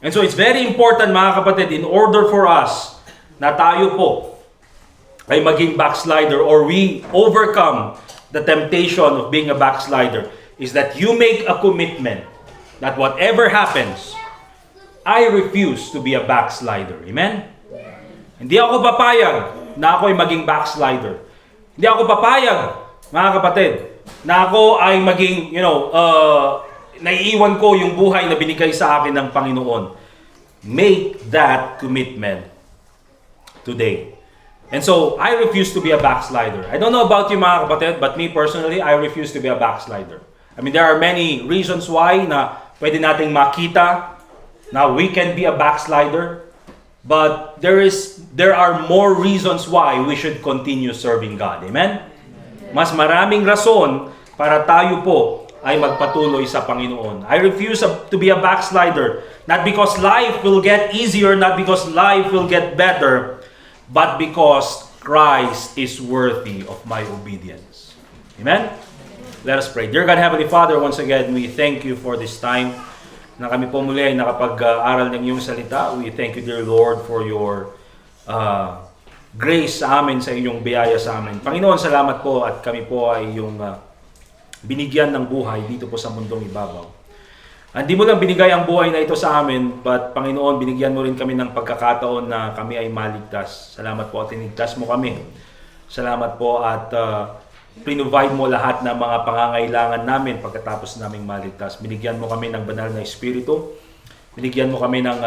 And so it's very important, mga kapatid, in order for us na tayo po ay maging backslider or we overcome the temptation of being a backslider, is that you make a commitment that whatever happens, I refuse to be a backslider. Amen? Hindi ako papayag na ako ay maging backslider. Hindi ako papayag, mga kapatid, na ako ay maging, naiiwan ko yung buhay na binigay sa akin ng Panginoon. Make that commitment today. And so, I refuse to be a backslider. I don't know about you, mga kapatid, but me personally, I refuse to be a backslider. There are many reasons why na pwede nating makita na we can be a backslider, but there are more reasons why we should continue serving God. Amen? Mas maraming rason para tayo po ay magpatuloy sa Panginoon. I refuse to be a backslider, not because life will get easier, not because life will get better, but because Christ is worthy of my obedience. Amen? Let us pray. Dear God, Heavenly Father, once again, we thank you for this time na kami po muli ay nakapag-aral ng iyong salita. We thank you, dear Lord, for your grace sa amin, sa iyong biyaya sa amin. Panginoon, salamat po at kami po ay iyong binigyan ng buhay dito po sa mundong ibabaw. Hindi mo lang binigay ang buhay na ito sa amin, but Panginoon, binigyan mo rin kami ng pagkakataon na kami ay maligtas. Salamat po at tinigtas mo kami. Salamat po at provide mo lahat ng mga pangangailangan namin pagkatapos naming maligtas. Binigyan mo kami ng banal na espiritu. Binigyan mo kami ng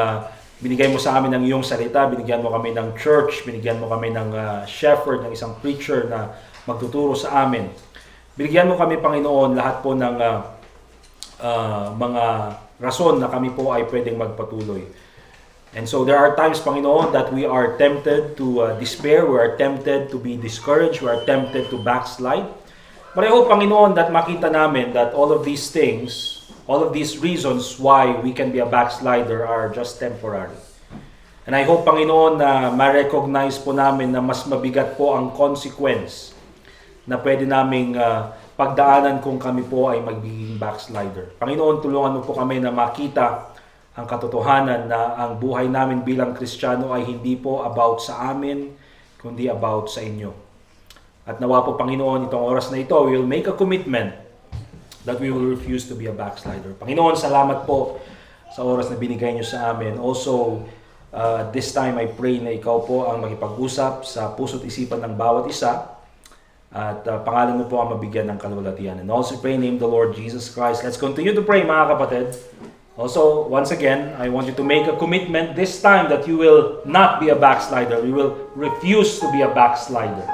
binigay mo sa amin ng iyong salita, binigyan mo kami ng church, binigyan mo kami ng shepherd, ng isang preacher na magtuturo sa amin. Binigyan mo kami, Panginoon, lahat po ng mga rason na kami po ay pwedeng magpatuloy. And so there are times, Panginoon, that we are tempted to despair, we are tempted to be discouraged, we are tempted to backslide. But I hope, Panginoon, that makita namin that all of these things, all of these reasons why we can be a backslider are just temporary. And I hope, Panginoon, na ma-recognize po namin na mas mabigat po ang consequence na pwede naming pagdaanan kung kami po ay magiging backslider. Panginoon, tulungan mo po kami na makita ang katotohanan na ang buhay namin bilang Kristiyano ay hindi po about sa amin, kundi about sa inyo. At nawa po, Panginoon, itong oras na ito, we will make a commitment that we will refuse to be a backslider. Panginoon, salamat po sa oras na binigay niyo sa amin. Also, this time I pray na ikaw po ang makipag-usap sa puso't isipan ng bawat isa. At pangalan mo po ang mabigyan ng kalwalatian. And also pray in the name of the Lord Jesus Christ. Let's continue to pray, mga kapatid. Also, once again, I want you to make a commitment this time that you will not be a backslider. You will refuse to be a backslider.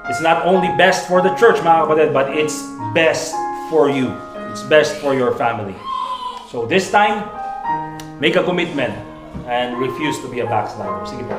It's not only best for the church, mga kapatid, but it's best for you. It's best for your family. So this time, make a commitment and refuse to be a backslider. Sige po.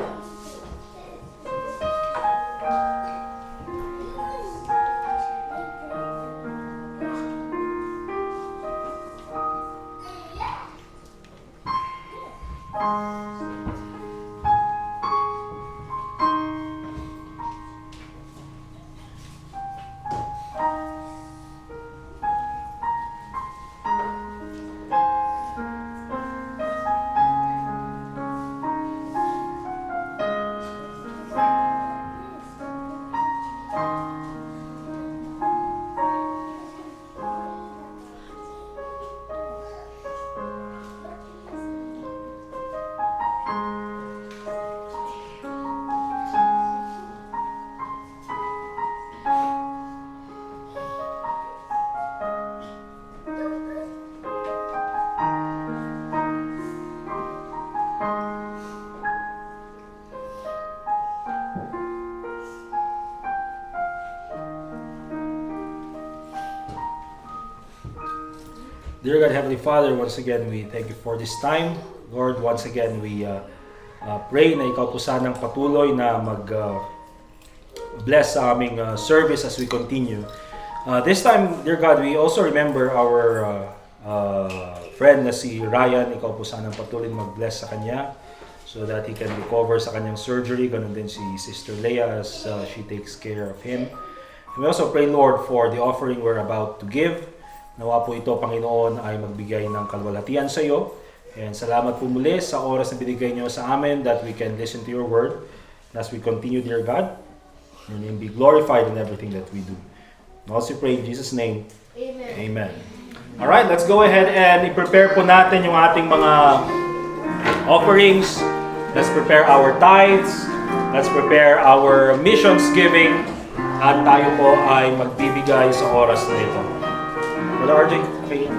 Dear God, Heavenly Father, once again, we thank you for this time. Lord, once again, we pray na ikaw po sanang patuloy na bless sa aming service as we continue. This time, dear God, we also remember our friend na si Ryan. Ikaw po sanang patuloy mag-bless sa kanya so that he can recover sa kanyang surgery. Ganun din si Sister Leah as she takes care of him. And we also pray, Lord, for the offering we're about to give. Nawa po ito, Panginoon, ay magbigay ng kalwalatian sa iyo. And salamat po muli sa oras na binigay niyo sa amin that we can listen to your word. And as we continue, dear God, your name be glorified in everything that we do. And also pray in Jesus' name. Amen. Amen. Alright, let's go ahead and i-prepare po natin yung ating mga offerings. Let's prepare our tithes. Let's prepare our missions giving. At tayo po ay magbibigay sa oras na ito. Brother RJ, okay.